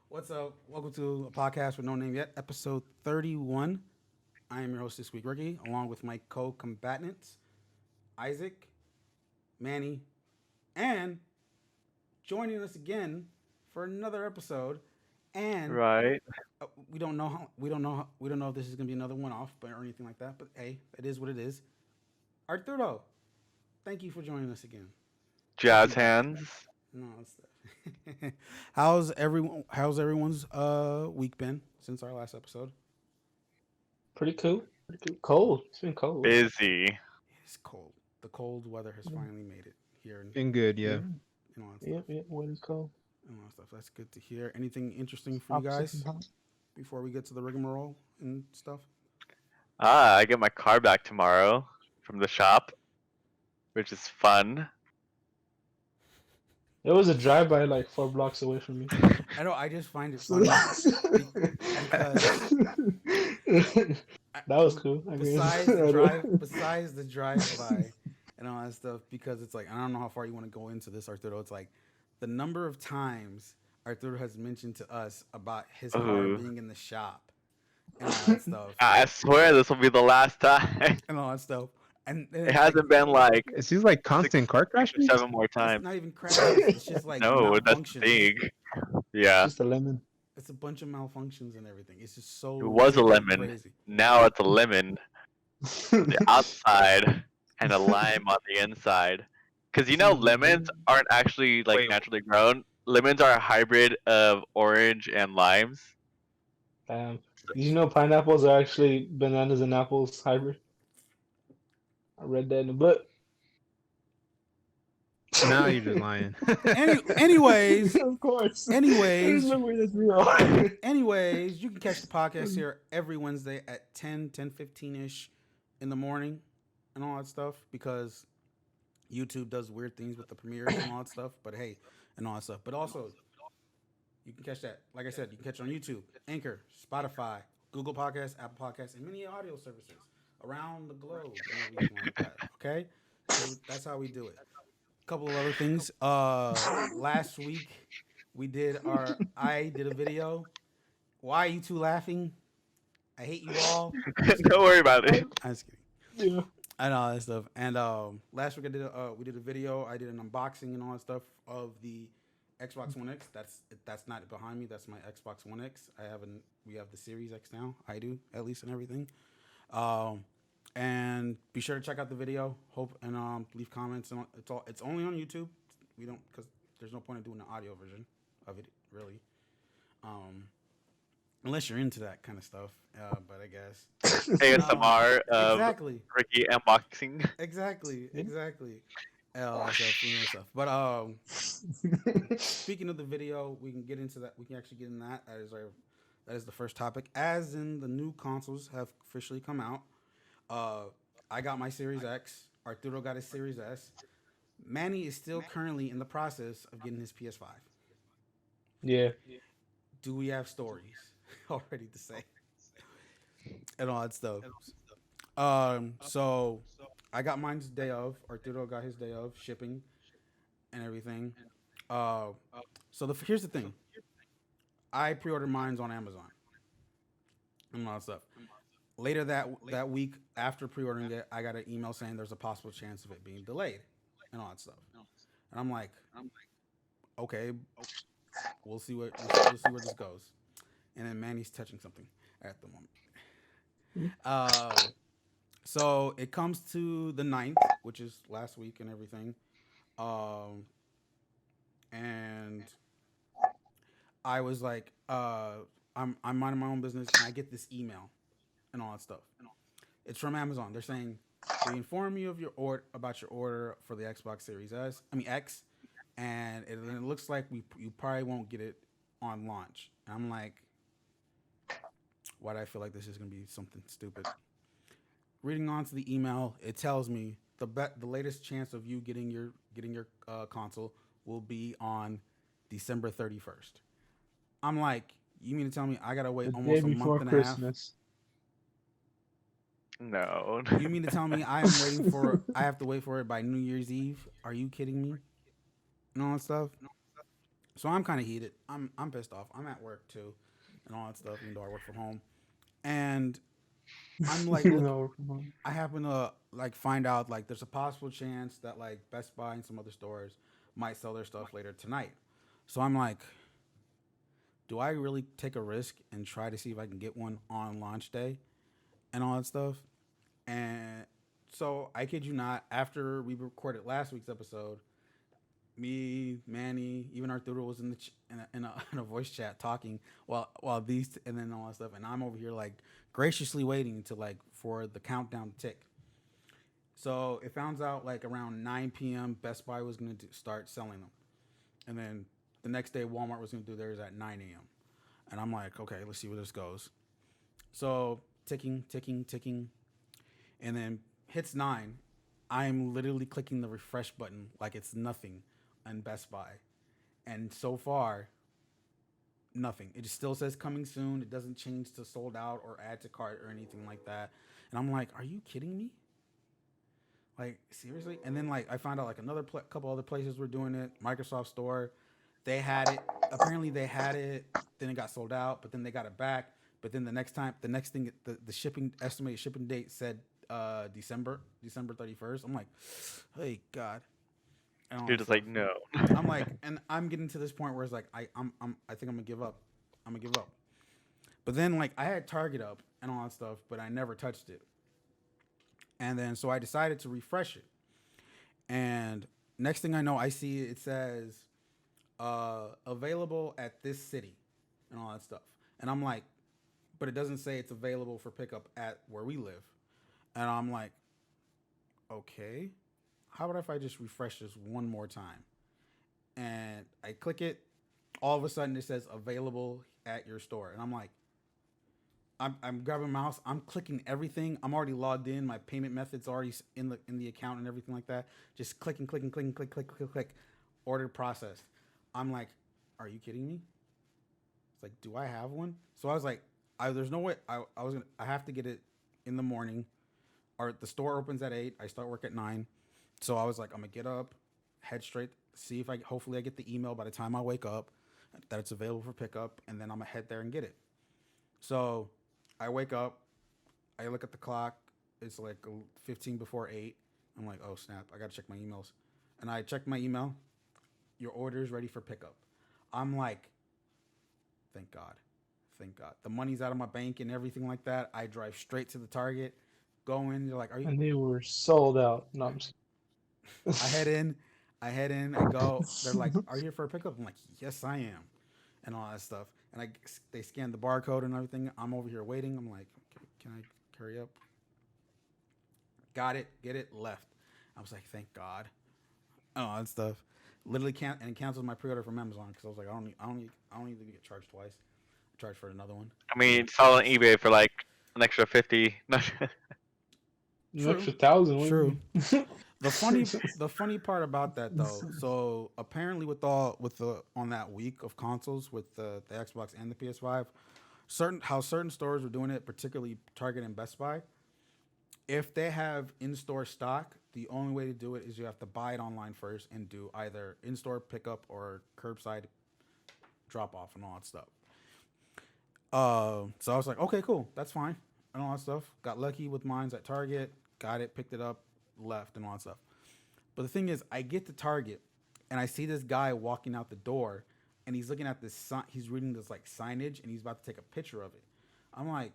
What's up? Welcome to a podcast with no name yet, episode 31. I am your host this week, Ricky, along with my co-combatants, Isaac, Manny, and joining us again for another episode. And Right. we don't know if this is gonna be another one-off, but or anything like that. But hey, it is what it is. Arturo, thank you for joining us again. Jazz hands. No, it's how's everyone's week been since our last episode? Pretty cool. Pretty cool. Cold. It's been cold. Busy. It's cold. The cold weather has Yeah. finally made it here Been good, yeah. Yeah. and all that stuff. Yep. Yep. What is cold? And all that stuff. That's good to hear. Anything interesting for you Opposite from guys hot. before we get to the rigmarole and stuff? I get my car back tomorrow from the shop, which is fun. It was a drive-by like 4 blocks away from me. I know. I just find it So funny that because was cool. I mean, besides the drive by, and all that stuff, because it's like I don't know how far you want to go into this, Arturo. It's like the number of times Arturo has mentioned to us about his car Ooh. being in the shop and all that stuff, I swear this will be the last time. and all that stuff. And It it's like hasn't been like It seems like constant car 6 or crashes. 7 more it's times. not even crashes. It's just like No, that's malfunctions. big. Yeah. just a lemon. It's a bunch of malfunctions and everything. It's just so It was a weird and lemon. crazy. Now it's a lemon. The outside and a lime on the inside. Because lemons aren't actually like Wait. naturally grown. Lemons are a hybrid of orange and limes. Did you know pineapples are actually bananas and apples hybrid? I read that in the book. Now you're just lying. Anyways, Of course. anyways, There's no way that's real. anyways, you can catch the podcast here every Wednesday at 10:15ish in the morning and all that stuff because YouTube does weird things with the premieres and all that stuff. But hey, and all that stuff. But also, you can catch that. Like I said, you can catch it on YouTube, Anchor, Spotify, Google Podcasts, Apple Podcasts, and many audio services around the globe and everything like that. Okay, so that's how we do it. A couple of other things. Last week I did a video. Why are you two laughing? I hate you all. Don't worry about it. I'm just kidding. Yeah. And all that stuff. And last week we did a video. I did an unboxing and all that stuff of the Xbox One X. That's not behind me. That's my Xbox One X. We have the Series X now. I do at least and everything. And be sure to check out the video. Hope and leave comments. And it's only on YouTube. We don't because there's no point in doing the audio version of it really. Unless you're into that kind of stuff. But I guess ASMR of exactly. Ricky unboxing. Exactly. Stuff. But speaking of the video, we can get into that. We can actually get in that. That is the first topic. As in the new consoles have officially come out. I got my Series X. Arturo got his Series S. Manny is still currently in the process of getting his PS5. Yeah. Do we have stories already to say? And all that stuff. So I got mine's day of. Arturo got his day of shipping and everything. Here's the thing. I pre-ordered mine's on Amazon and all that stuff. Later that week after pre-ordering it, I got an email saying there's a possible chance of it being delayed and all that stuff. And I'm like, okay, we'll see where this goes. And then Manny's touching something at the moment. So it comes to the 9th, which is last week and everything. And I was like, I'm minding my own business, and I get this email and all that stuff. It's from Amazon. They're saying we inform you of about your order for the Xbox Series X, and it looks like you probably won't get it on launch. And I'm like, why do I feel like this is gonna be something stupid? Reading on to the email, it tells me the latest chance of you getting your console will be on December 31st. I'm like, you mean to tell me I gotta wait The almost day a before month and Christmas. No. a half? You mean to tell me I have to wait for it by New Year's Eve? Are you kidding me? And all that stuff. So I'm kind of heated. I'm pissed off. I'm at work too, and all that stuff. Even though I work from home, and I'm like, look, No, I happen to like find out like there's a possible chance that like Best Buy and some other stores might sell their stuff later tonight. So I'm like, do I really take a risk and try to see if I can get one on launch day and all that stuff? And so I kid you not, after we recorded last week's episode, me, Manny, even Arturo was in the in a voice chat talking while these and then all that stuff, and I'm over here like graciously waiting to like for the countdown to tick. So it found out like around 9 p.m. Best Buy was going to start selling them, and then the next day Walmart was going to do theirs at 9 a.m. And I'm like, okay, let's see where this goes. So ticking, ticking, ticking, and then hits 9. I'm literally clicking the refresh button like it's nothing on Best Buy, and so far nothing. It just still says coming soon. It doesn't change to sold out or add to cart or anything like that. And I'm like, are you kidding me? Like seriously? And then like I found out like another couple other places were doing it. Microsoft Store, they had it. Apparently they had it. Then it got sold out, but then they got it back. But then the next thing, the shipping estimated shipping date said December 31st. I'm like, hey God, and all You're that just stuff. like, no. I'm like, and I'm getting to this point where it's like I think I'm gonna give up. I'm gonna give up. But then like I had Target up and all that stuff, but I never touched it. And then so I decided to refresh it. And next thing I know, I see it says available at this city and all that stuff. And I'm like, but it doesn't say it's available for pickup at where we live. And I'm like, okay, how about if I just refresh this one more time? And I click it. All of a sudden, it says available at your store. And I'm like, I'm grabbing my mouse. I'm clicking everything. I'm already logged in. My payment method's already in the account and everything like that. Just clicking, clicking, clicking, click, click, click, click. Order processed. I'm like, are you kidding me? It's like, do I have one? So I was like, there's no way. I have to get it in the morning. Or the store opens at 8. I start work at 9. So I was like, I'm gonna get up, head straight, see if hopefully I get the email by the time I wake up that it's available for pickup, and then I'm gonna head there and get it. So I wake up, I look at the clock. It's like 15 before 8. I'm like, oh snap! I gotta check my emails, and I checked my email. Your order is ready for pickup. I'm like, thank God, thank God. The money's out of my bank and everything like that. I drive straight to the Target, go in. They're like, are you? and they were sold out. No, I'm I just head in, I go. They're like, "Are you here for a pickup?" I'm like, "Yes, I am," and all that stuff. And they scan the barcode and everything. I'm over here waiting. I'm like, okay, "Can I hurry up?" Got it, get it, left. I was like, "Thank God," and all that stuff. Literally can't and canceled my pre-order from Amazon because I was like, I don't need to get charged twice. I charged for another one. I mean, it's all on eBay for like an extra 50. an True, extra 1,000. What do true. you mean? The funny part about that though, so apparently with the on that week of consoles with the Xbox and the PS5, certain stores were doing it, particularly Target and Best Buy. If they have in-store stock, the only way to do it is you have to buy it online first and do either in-store pickup or curbside drop off and all that stuff. So I was like, okay, cool, that's fine, and all that stuff. Got lucky with mines at Target, got it, picked it up, left, and all that stuff. But the thing is, I get to Target, and I see this guy walking out the door, and he's looking at this sign. He's reading this like signage, and he's about to take a picture of it. I'm like,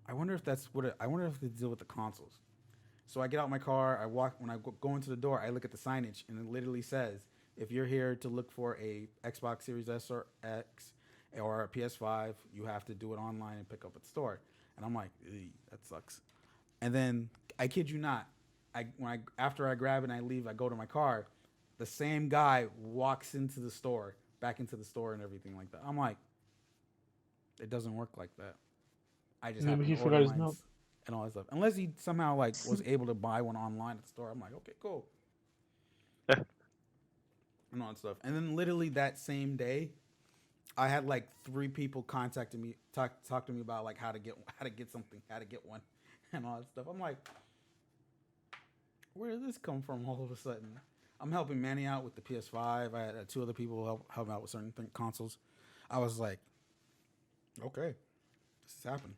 I wonder if that's what I wonder if they deal with the consoles. So I get out my car. I walk when I go into the door. I look at the signage, and it literally says, "If you're here to look for a Xbox Series S or X or a PS5, you have to do it online and pick up at the store." And I'm like, that sucks. And then I kid you not, after I grab it and I leave, I go to my car. The same guy walks into the store, back into the store and everything like that. I'm like, it doesn't work like that. I just Maybe happen he to order forgot his mine note. and all that stuff. Unless he somehow like was able to buy one online at the store. I'm like, okay, cool. And all that stuff. And then literally that same day, I had like 3 people contacting me, talk to me about like how to get something, how to get one, and all that stuff. I'm like, where did this come from all of a sudden? I'm helping Manny out with the PS5. I had two other people help out with certain consoles. I was like, okay, this is happening.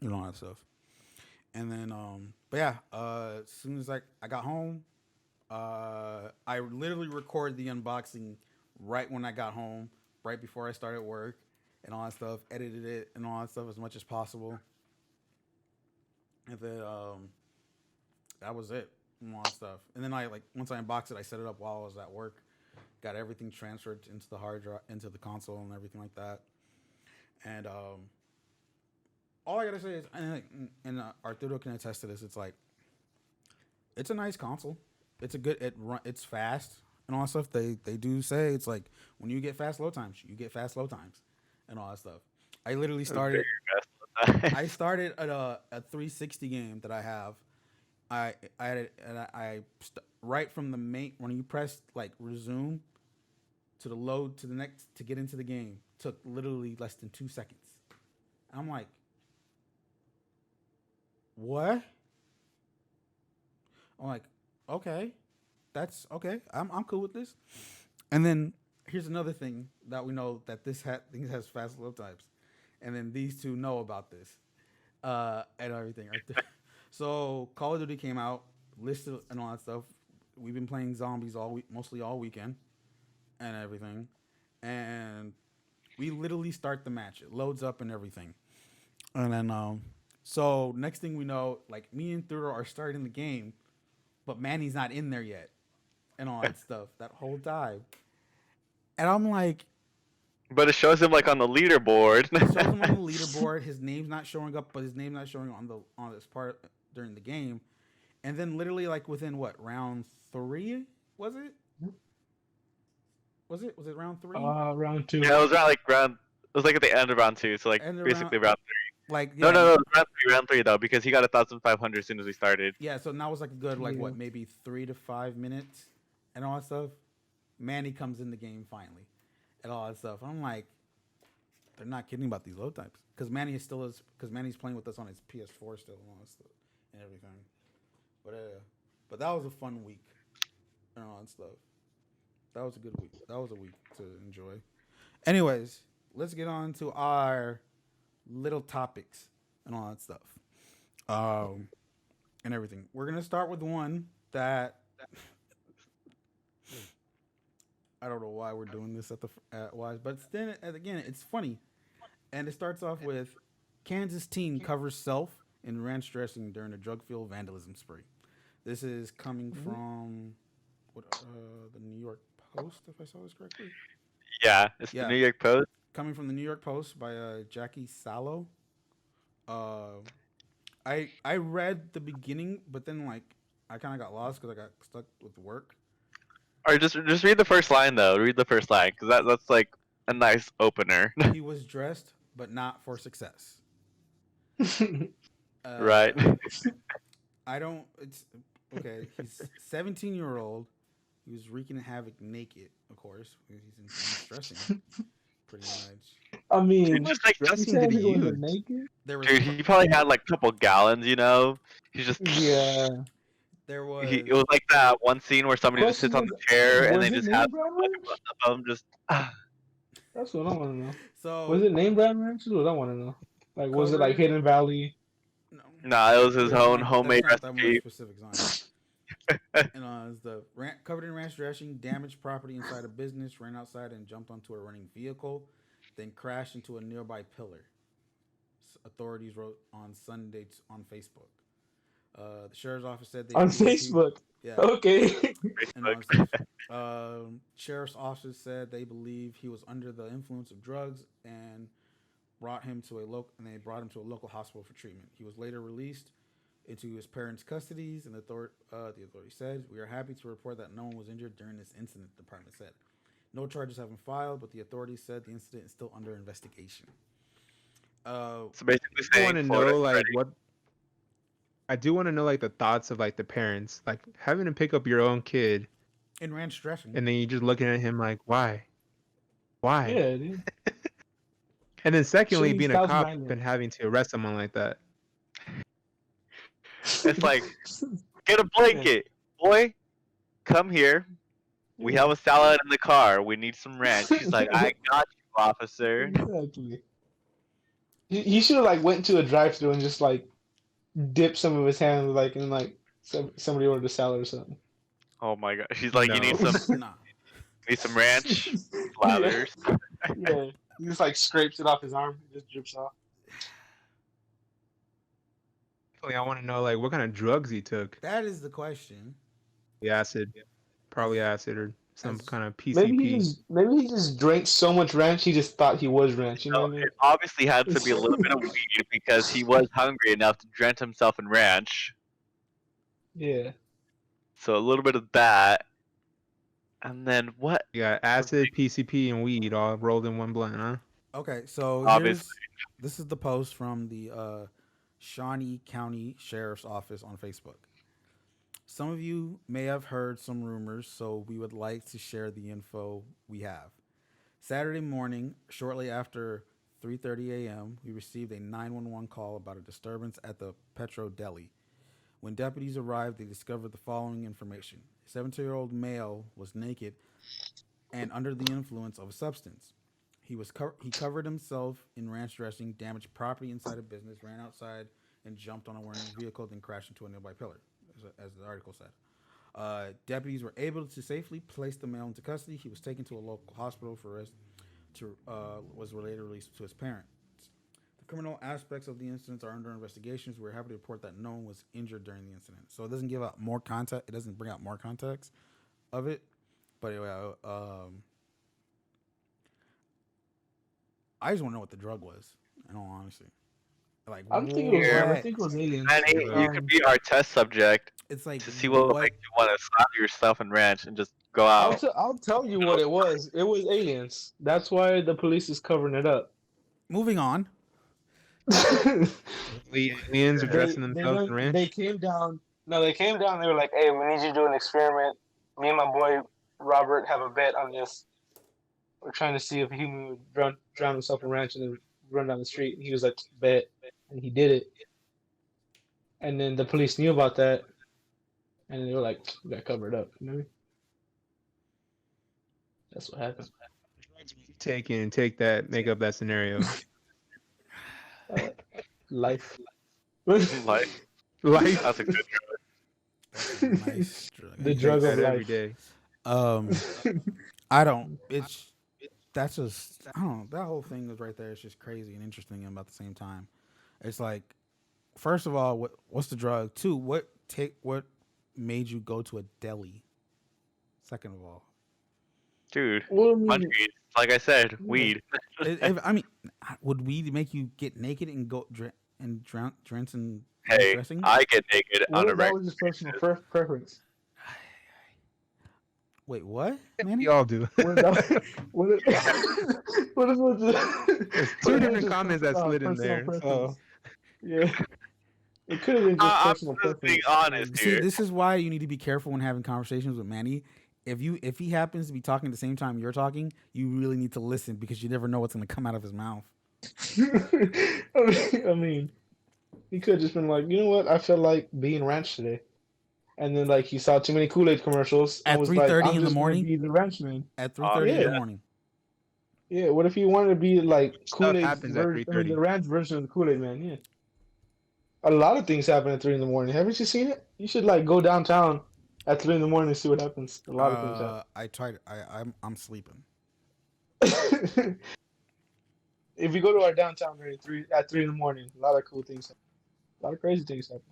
You know all that stuff. And then, but yeah, as soon as I got home, I literally recorded the unboxing right when I got home, right before I started work, and all that stuff. Edited it and all that stuff as much as possible. And then that was it, and all that stuff. And then I once I unboxed it, I set it up while I was at work. Got everything transferred into the hard drive, into the console, and everything like that. And all I gotta say is, and Arturo can attest to this. It's like, it's a nice console. It's a good. It's fast and all that stuff. They do say it's like when you get fast load times, you get fast load times, and all that stuff. I literally started. I started at a 360 game that I have. I had it, and right from the main, when you press like resume to the load to the next to get into the game, took literally less than 2 seconds. I'm like, what? I'm like, okay, that's okay. I'm cool with this. And then here's another thing that we know, that thing has fast load times, and then these two know about this, and everything. So Call of Duty came out, listed and all that stuff. We've been playing zombies all week, mostly all weekend, and everything. And we literally start the match. It loads up and everything. And then so next thing we know, like me and Thuro are starting the game, but Manny's not in there yet, and all that stuff that whole time. And I'm like, But it shows him like on the leaderboard. it shows him on the leaderboard. His name's not showing up, but his name's not showing on this part during the game. And then literally like within what, round 3 was it? Was it round 3? Round 2. Yeah, it was around like round. It was like at the end of round 2, so like End of basically round 3. Like, No, yeah, no, no, it was round 3 though, because he got 1,500 as soon as we started. yeah. So now was like a good like Yeah. what, maybe 3 to 5 minutes, and all that stuff. Manny comes in the game finally, and all that stuff. I'm like, they're not kidding about these load times, because Manny's playing with us on his PS4 still and all that stuff and everything. But that was a fun week and all that stuff. That was a good week. That was a week to enjoy. Anyways, let's get on to our little topics and all that stuff, and everything. We're gonna start with one that I don't know why we're doing this at Wise, but then again, it's funny, and it starts off with Kansas teen covers self in ranch dressing during a drug-fueled vandalism spree. This is coming from the New York Post, if I saw this correctly. Yeah, it's Yeah. the New York Post. Coming from the New York Post by Jackie Sallow. I read the beginning, but then like I kind of got lost because I got stuck with work. Or just read the first line though. Read the first line, because that's like a nice opener. He was dressed, but not for success. Right. I don't. It's okay. He's 17-year-old. He was wreaking havoc naked, of course. He's in dressing, pretty much. I mean, Just like dressing you said did he he wasn't use? naked? There was Dude, he probably had like a couple gallons, you know. He's just Yeah. there was It was like that one scene where somebody just sits on the chair and was they it just name have brand like ranch? a bunch of them just. That's what I want to know. so Was it name brand ranch? That's what I want to know. Like, was it like Covered- Hidden Valley? no. Nah, it was his There's own not- homemade that's not that recipe. much specifics on it. And the covered in ranch dressing, damaged property inside a business, ran outside and jumped onto a running vehicle, then crashed into a nearby pillar. Authorities wrote on Sunday on Facebook. The sheriff's office said they On believe he- Facebook. yeah. Okay. And all Facebook. that stuff. Sheriff's office said they believe he was under the influence of drugs and brought him to a local hospital for treatment. He was later released into his parents' custodies, and the authority said, "We are happy to report that no one was injured during this incident," the department said. No charges have been filed, but the authorities said the incident is still under investigation. So basically I want saying to Florida's know like ready. what. I do want to know like the thoughts of like the parents, like having to pick up your own kid, In ranch dressing. and then you just looking at him like, why? Yeah, dude. And then secondly, Shitty being a South cop Brandon. and having to arrest someone like that. It's like, get a blanket, boy. come here. We have a salad in the car. We need some ranch. He's like, I got you, officer. Exactly. He should have like went to a drive-through and just like dipped some of his hand like in like somebody ordered a salad or something. Oh my god. She's like, you No. Nah. need some ranch, Yeah, slathers. yeah. He just like scrapes it off his arm. It just drips off. I want to know like what kind of drugs he took. That is the question. The acid, probably acid or some As- kind of Maybe PCP. he just drank so much ranch he just thought he was ranch. You know So what I it obviously had to be a little bit of mean? weed because he was hungry enough to drench himself in ranch. Yeah. So a little bit of that. And then what? You got acid, PCP, and weed all rolled in one blunt, huh? Okay, so Obviously. this is the post from the Shawnee County Sheriff's Office on Facebook. Some of you may have heard some rumors, so we would like to share the info we have. Saturday morning, shortly after 3:30 a.m., we received a 911 call about a disturbance at the Petro Deli. When deputies arrived, they discovered the following information. A 17-year-old male was naked and under the influence of a substance. He covered himself in ranch dressing, damaged property inside a business, ran outside, and jumped on a warning vehicle, then crashed into a nearby pillar, as the article said. Deputies were able to safely place the male into custody. He was taken to a local hospital for arrest. Was later released to his parents. The criminal aspects of the incidents are under investigations. We're happy to report that no one was injured during the incident. So it doesn't give out more context. It doesn't bring out more context of it. But anyway, I just want to know what the drug was. In all honesty, like I don't think it was Here. I what? think it was aliens. Manny, you could be our test subject It's like to see what will what? make you want to slap yourself in ranch and just go out. I'll tell you what it was. It was aliens. That's why the police is covering it up. Moving on. The aliens are dressing They themselves in ranch. they came down. No, they came down. They were like, "Hey, we need you to do an experiment. Me and my boy Robert have a bet on this. We're trying to see if a human would drown himself in ranch and then run down the street." And he was like, "Bet," and he did it. And then the police knew about that, and they were like, "We got covered up." You know what I mean? That's what happened. Take that, make up that scenario. Life. Like, Life. that's a good drug. Nice drug. The I drug guess. of That every life. day. I don't. That's just. I don't know. That whole thing is right there. It's just crazy and interesting about the same time. It's like, first of all, what's the drug? Two, what made you go to a deli? Second of all, Dude, Well, I mean, munchies. Like I said, weed. I mean, would weed make you get naked and go drench in Hey, dressing? I get naked what on a if that regular. was his personal preference? Wait, what? Manny? We all do. What if that? What if? What if it was just, There's what two if it was different just comments that slid in personal there. preference? So Yeah, it could have been just I'm personal just being preference. honest See, here. this is why you need to be careful when having conversations with Manny. If he happens to be talking at the same time you're talking, you really need to listen because you never know what's going to come out of his mouth. I mean, he could have just been like, you know what? I feel like being ranch today, and then like he saw too many Kool-Aid commercials and At was 3:30 like, I'm in the just gonna morning? be the ranchman. At 3:30 in Yeah. the morning. Yeah. What if he wanted to be like Stuff Kool-Aid happens at version? I mean, 3:30. the ranch version of the Kool-Aid Man. Yeah. A lot of things happen at 3 in the morning. Haven't you seen it? You should like go downtown at 3 in the morning and see what happens. A lot of things I tried. I'm sleeping. happen. If you go to our downtown area at 3 in the morning, a lot of cool things happen. A lot of crazy things happen.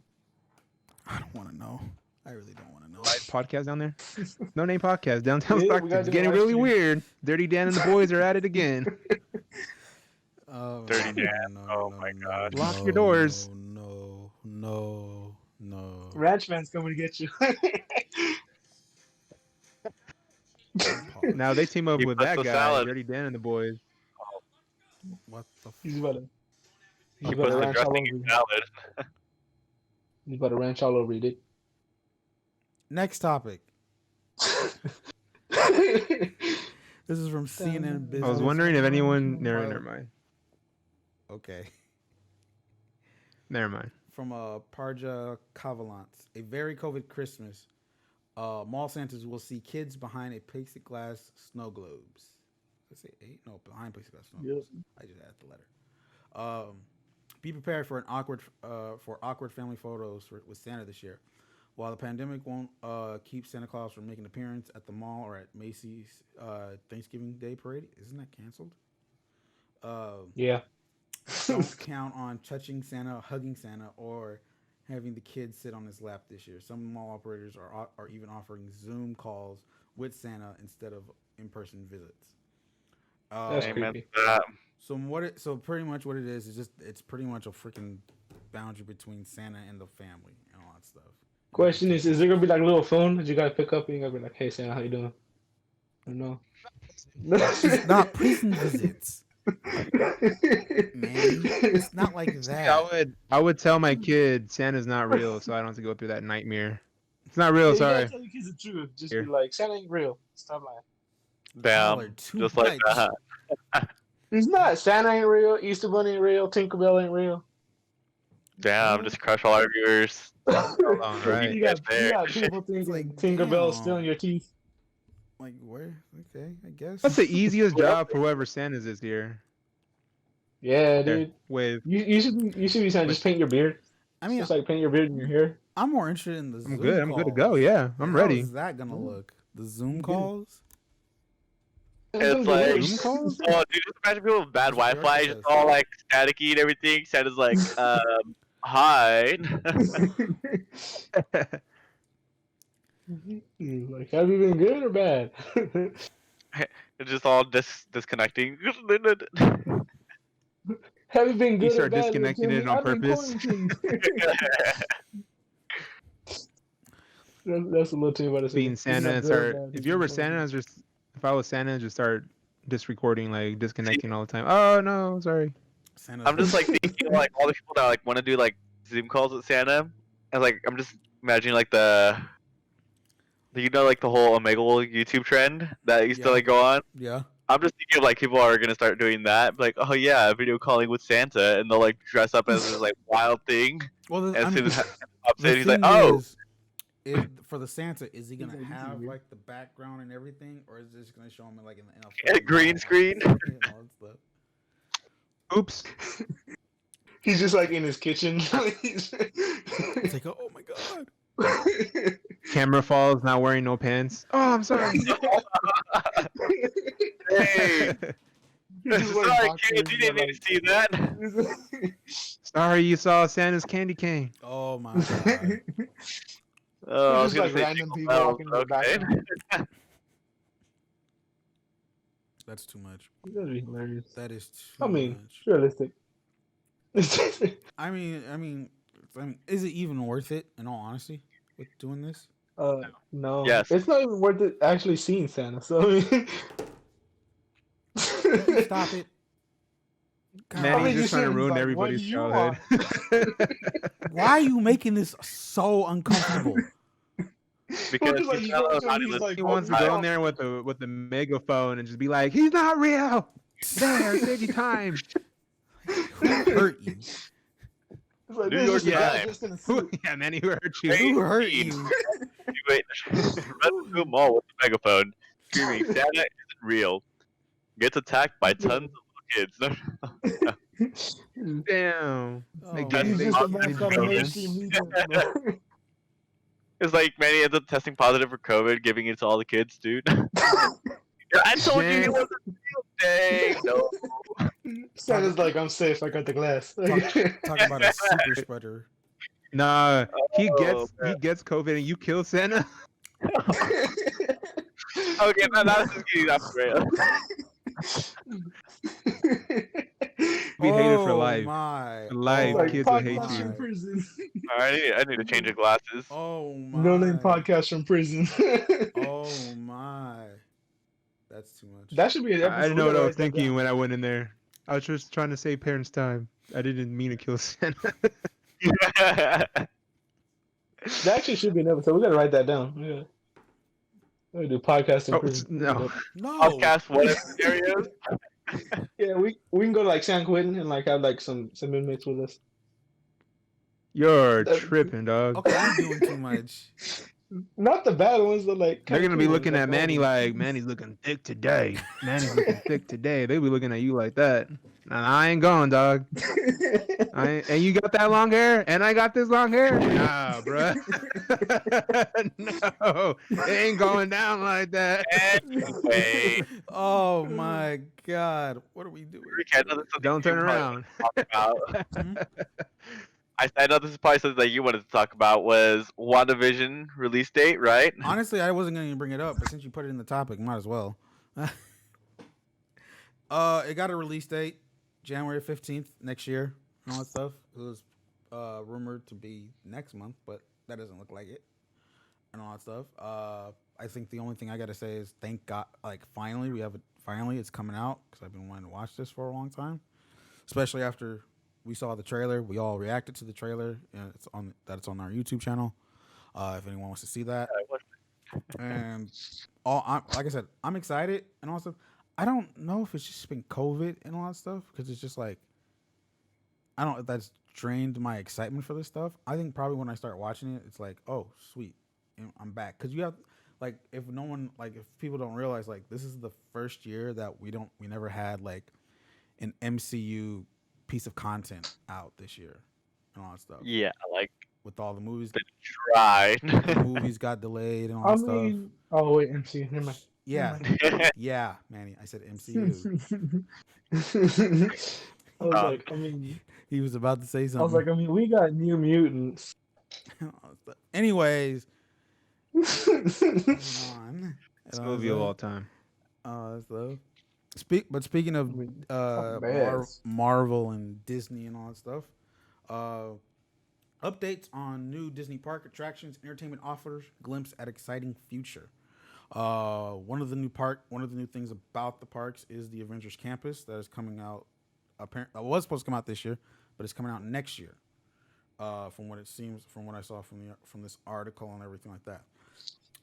I don't want to know. I really don't want to know. podcast down there. No name podcast. Downtown Yeah, we Stockton. gotta It's do a getting live really stream. weird. Dirty Dan and the boys are at it again. Dirty Dan. Oh my God. Lock your doors. No. Ranchman's coming to get you. Now they team up He with puts that the guy, salad. Dirty Dan and the boys. What the? He's about to. He's He about puts to the ranch all dressing over in you. salad. He's about to ranch all over you, dude. Next topic. This is from CNN Business. I was wondering if anyone. Well- Never mind. Okay. Never mind. From Parja Kavalance. A very COVID Christmas. Mall Santas will see kids behind a plexiglass snow globes. Did I say 8? No, behind plexiglass snow Yep. globes. I just added the letter. Be prepared for awkward family photos with Santa this year. While the pandemic won't keep Santa Claus from making an appearance at the mall or at Macy's Thanksgiving Day parade, isn't that canceled? Uh, Yeah. don't count on touching Santa, hugging Santa, or having the kids sit on his lap this year. Some mall operators are even offering Zoom calls with Santa instead of in-person visits. That's Amen creepy. to that. So pretty much what it is just it's pretty much a freaking boundary between Santa and the family and all that stuff. Question is there gonna be like a little phone that you gotta pick up and you gotta be like, hey Santa, how you doing? Or no? It's not prison visits, man. It's not like that. I would tell my kid Santa's not real, so I don't have to go through that nightmare. It's not Yeah, real. you Sorry. gotta tell your kids the truth. Just Here. be like, Santa ain't real. Stop lying. Y'all are Damn. too Just like much. that. He's not. Santa ain't real. Easter Bunny ain't real. Tinkerbell ain't real. Damn, just crush all our viewers. All right. you got people thinking like, Tinkerbell's damn. still in your teeth. Like where? Okay, I guess. That's the easiest job for whoever Santa's is here. Yeah, There, dude. with You should be saying just paint your beard. I mean, Just like paint your beard in your hair. I'm more interested in the I'm Zoom good. I'm good to calls. go. Yeah, Like, I'm how ready. is that gonna look? The Zoom Good. calls? It's like, Zoom calls? oh, dude, just imagine people with bad That's what the Wi-Fi, article just says. all like staticky and everything. Santa's like, hi. Like, have you been good or bad? It's just all disconnecting. Have you been You good or start bad? disconnecting Jimmy? it on I've been purpose. quarantined. That's a little too much. Being Santa and start. If you were Santa, just if I was Santa, just start disrecording, like disconnecting all the time. Oh no, sorry. Santa's I'm just like thinking like all the people that like want to do like Zoom calls with Santa, and like I'm just imagining like like the whole Omegle YouTube trend that used to Yeah. like go on. yeah. I'm just thinking of like people are gonna start doing that, like oh yeah, video calling with Santa, and they'll like dress up as this like wild thing, Well, and I as mean, soon as Santa pops the in, he's like thing oh, is for the Santa, is he gonna like, this is have weird. like the background and everything, or is it just gonna show him like in a Yeah, fucking green mall, screen. and all that stuff? Oops. He's just like in his kitchen. It's like, oh my god. Camera falls, not wearing no pants. Oh, I'm sorry. hey, He's just wearing sorry boxers, kids, you but, didn't need to see that. Sorry, you saw Santa's candy cane. Oh my god. Oh, I was just gonna like say random Jingle people Bells, walking in the okay. background. That's too much. That'd be hilarious. That is too I mean, much. realistic. I mean, is it even worth it? In all honesty, with doing this? No. Yes. It's not even worth it actually seeing Santa. So I mean, Stop it. God, Man, I mean, he's just you trying to shouldn't, ruin like, what everybody's do you childhood. why are you making this so uncomfortable? Because just like he's you go not to him, allowed he's to like, He "Oh, wants to you're go in off." there with the megaphone and just be like, "He's not real." There, save you time. Who hurt you? It's like, New this York is just a guy Times. just in a suit. Yeah, man, he hurt you. Who hurt Hey, you? You wait, run through a mall with a megaphone, screaming, "Santa isn't real." Gets attacked by tons of little kids. Damn. Oh, Like, That's He's they- just a awesome. mask on a children. mainstream media. It's like Manny ends up testing positive for COVID, giving it to all the kids, dude. I told you he Damn. wasn't real. Dang, no. Santa's like, I'm safe. I got the glass. talk about a super spreader. Nah, he Oh, gets COVID and you kill Santa. Okay, man, that's just getting off the rail. Be hated for Oh life. my. For life, Oh like kids will hate podcast you. from prison. I need to change your glasses. Oh my. No name podcast from prison. Oh my. That's too much. That should be an episode. I didn't know We what I gotta was write that thinking down. when I went in there. I was just trying to save parents time. I didn't mean to kill Santa. That actually should be an episode. We gotta write that down. Yeah. We gotta do podcast in Oh, prison. no. no. Podcast what if scenarios? Yeah, we can go to like San Quentin and like have like some inmates with us. You're That- tripping, dog. Okay, I'm doing too much. Not the bad ones, but like They're kind of gonna be cool ones, looking like at the old Manny ones. like Manny's looking thick today. Manny's looking thick today. They'll be looking at you like that. And I ain't going, dog. And you got that long hair, and I got this long hair. Nah, bruh. No, it ain't going down like that. Anyway, Oh my god, what are we doing? Rick, I know this is something Don't you turn probably around. want to talk about. Hmm? I know this is probably something that you wanted to talk about was WandaVision release date, right? Honestly, I wasn't going to bring it up, but since you put it in the topic, might as well. It got a release date, January 15th next year, and all that stuff. It was rumored to be next month, but that doesn't look like it, and all that stuff. I think the only thing I got to say is thank God, like finally we have it. Finally, it's coming out because I've been wanting to watch this for a long time, especially after we saw the trailer. We all reacted to the trailer, and it's on our YouTube channel. If anyone wants to see that, and like I said, I'm excited and also I don't know if it's just been COVID and all that stuff because it's just like I don't know if that's drained my excitement for this stuff. I think probably when I start watching it, it's like, oh sweet, I'm back because you have like if no one like if people don't realize like this is the first year that we never had like an MCU piece of content out this year and all that stuff Yeah, like with all the movies. been tried. The movies got delayed and all I that stuff. mean, oh wait, MC, never mind. Yeah, Never yeah, Manny. I said MCU. mind. I was Uh, like, I mean, He was about to say I was something. like, I mean, we got New Mutants. Anyways, moving on. It's movie of all time. So speaking of I mean, Marvel and Disney and all that stuff, uh, updates on new Disney park attractions, entertainment offers, glimpse at exciting future. One of the new things about the parks is the Avengers Campus that is coming out. Apparently, was supposed to come out this year, but it's coming out next year. From what it seems, from what I saw from this article and everything like that.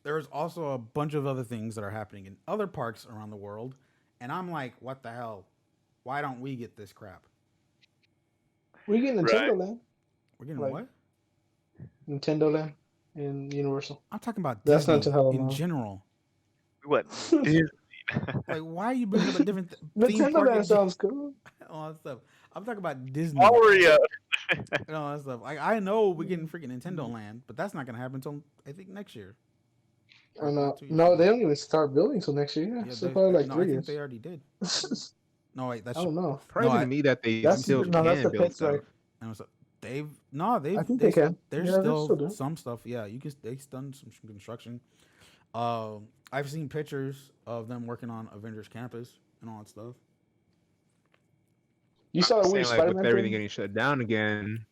There's also a bunch of other things that are happening in other parks around the world, and I'm like, what the hell? Why don't we get this crap? we get Right. Nintendo Land, We're getting Like- what? Nintendo Land, in Universal. I'm talking about That's Disney not to hell in no. general. What? Disney. Like, why are you bringing up a different theme Nintendo park? Land sounds cool. All that stuff. I'm talking about Disney Mario. and all that stuff. Like, I know we're getting freaking Nintendo Land, but that's not gonna happen until I think next year. I know. 2 years No, ago. they don't even start building till next year. Yeah, so probably like no, 3 I think years. they already did. No, wait, I that's don't know. Surprising I- to me that they That's still no, that's can the build Pittsburgh. stuff. and so they've I think they can. There's Yeah, they're still still doing it. some stuff. Yeah, they've done some construction. I've seen pictures of them working on Avengers Campus and all that stuff. You saw the Saying, weird like, Spider-Man with everything thing? getting shut down again.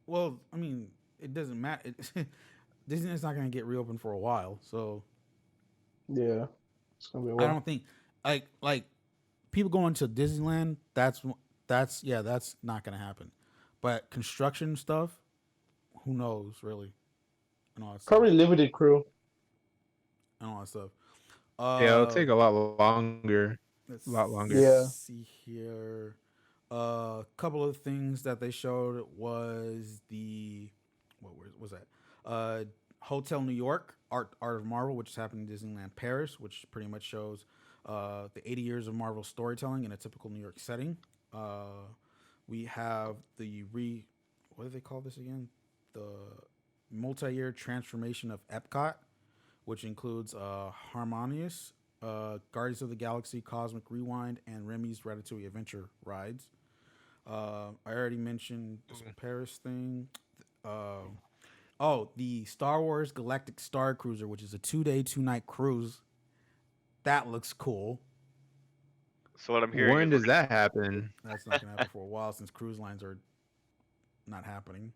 Well, I mean, it doesn't matter. Disney's not going to get reopened for a while, so Yeah, it's gonna be a I while. don't think like people going to Disneyland. That's not going to happen. But construction stuff, who knows really, and all that stuff. Probably limited crew. And all that stuff. Yeah, it'll take a lot longer. Let's a lot longer. Yeah. see here. A couple of things that they showed was was that? Hotel New York, Art of Marvel, which is happening in Disneyland Paris, which pretty much shows the 80 years of Marvel storytelling in a typical New York setting. We have what do they call this again? The multi-year transformation of Epcot, which includes Harmonious, Guardians of the Galaxy, Cosmic Rewind, and Remy's Ratatouille Adventure rides. I already mentioned this Paris thing. The Star Wars Galactic Star Cruiser, which is a 2-day, 2-night cruise. That looks cool. So what I'm hearing. When is does that happen? That's not going to happen for a while since cruise lines are not happening.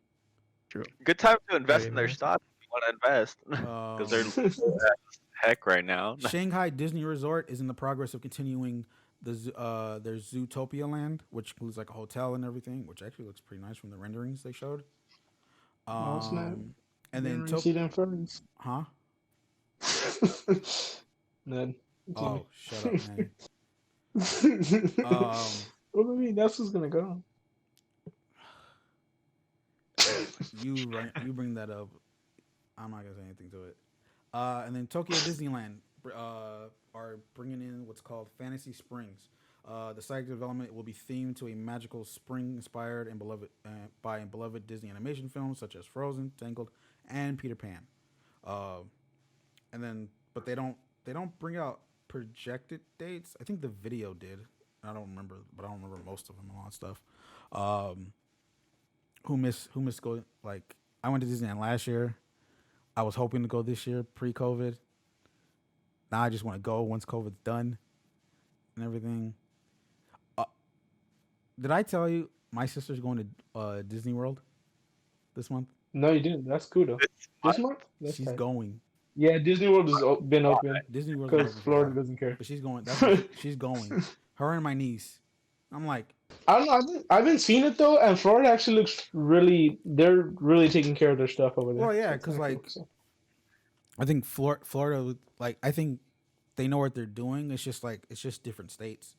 True. Good time to invest in Yeah. their stock if you want to invest. Because they're low as heck right now. Shanghai Disney Resort is in the progress of continuing their Zootopia Land, which includes like a hotel and everything, which actually looks pretty nice from the renderings they showed. Oh, snap. And then see them first. huh? None. Oh, shut up, man. What do you mean? That's what's gonna go. You bring that up. I'm not gonna say anything to it. And then Tokyo Disneyland are bringing in what's called Fantasy Springs. The site development will be themed to a magical spring inspired and beloved by beloved Disney animation films such as Frozen, Tangled, and Peter Pan. Uh, and then, but they don't bring out projected dates. I think the video did. I don't remember, but I don't remember most of them and all that stuff. Um, who missed go like I went to Disneyland last year. I was hoping to go this year pre-COVID. Now I just want to go once COVID's done and everything. Uh, did I tell you my sister's going to Disney World this month? No, you didn't. That's cool though. It's This month? That's She's tight. going. Yeah, Disney World has been open Disney World's been because open for a Florida while, doesn't care. but she's going. That's what she's going. Her and my niece. I'm like, I don't know. I haven't seen it though, and Florida actually looks really. They're really taking care of their stuff over there. well, yeah, So it's because kinda cool, like so. I think Florida, like I think they know what they're doing. It's just different states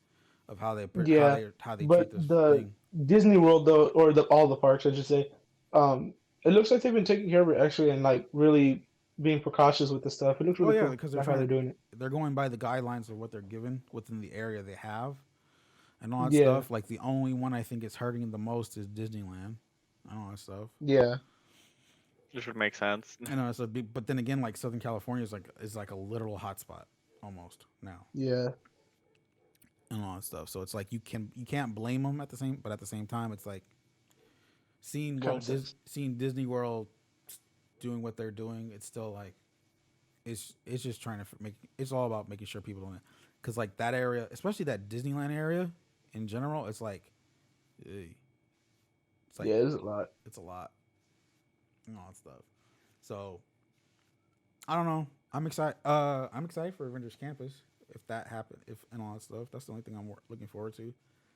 of how they Yeah, how they but treat this the thing. Disney World though, or all the parks, I should say, um, it looks like they've been taking care of it actually, and like really being precautious with the stuff. It looks Well, really yeah, cool, because like how they're doing it. they're going by the guidelines of what they're given within the area they have and all that Yeah, stuff. Like the only one I think is hurting the most is Disneyland and all that stuff. yeah, This would make sense. I know, so but then again, like Southern California is like a literal hotspot almost now yeah. and all that stuff. So it's like you can't blame them but at the same time, it's like Kind of sucks. Seeing Disney World doing what they're doing. It's still like it's just trying to make it's all about making sure people don't because like that area, especially that Disneyland area in general, it's like eh, it's like Yeah, it's a lot. it's a lot and all that stuff. So I don't know. I'm excited. I'm excited for Avengers Campus if that happen if and all that stuff. That's the only thing I'm looking forward to,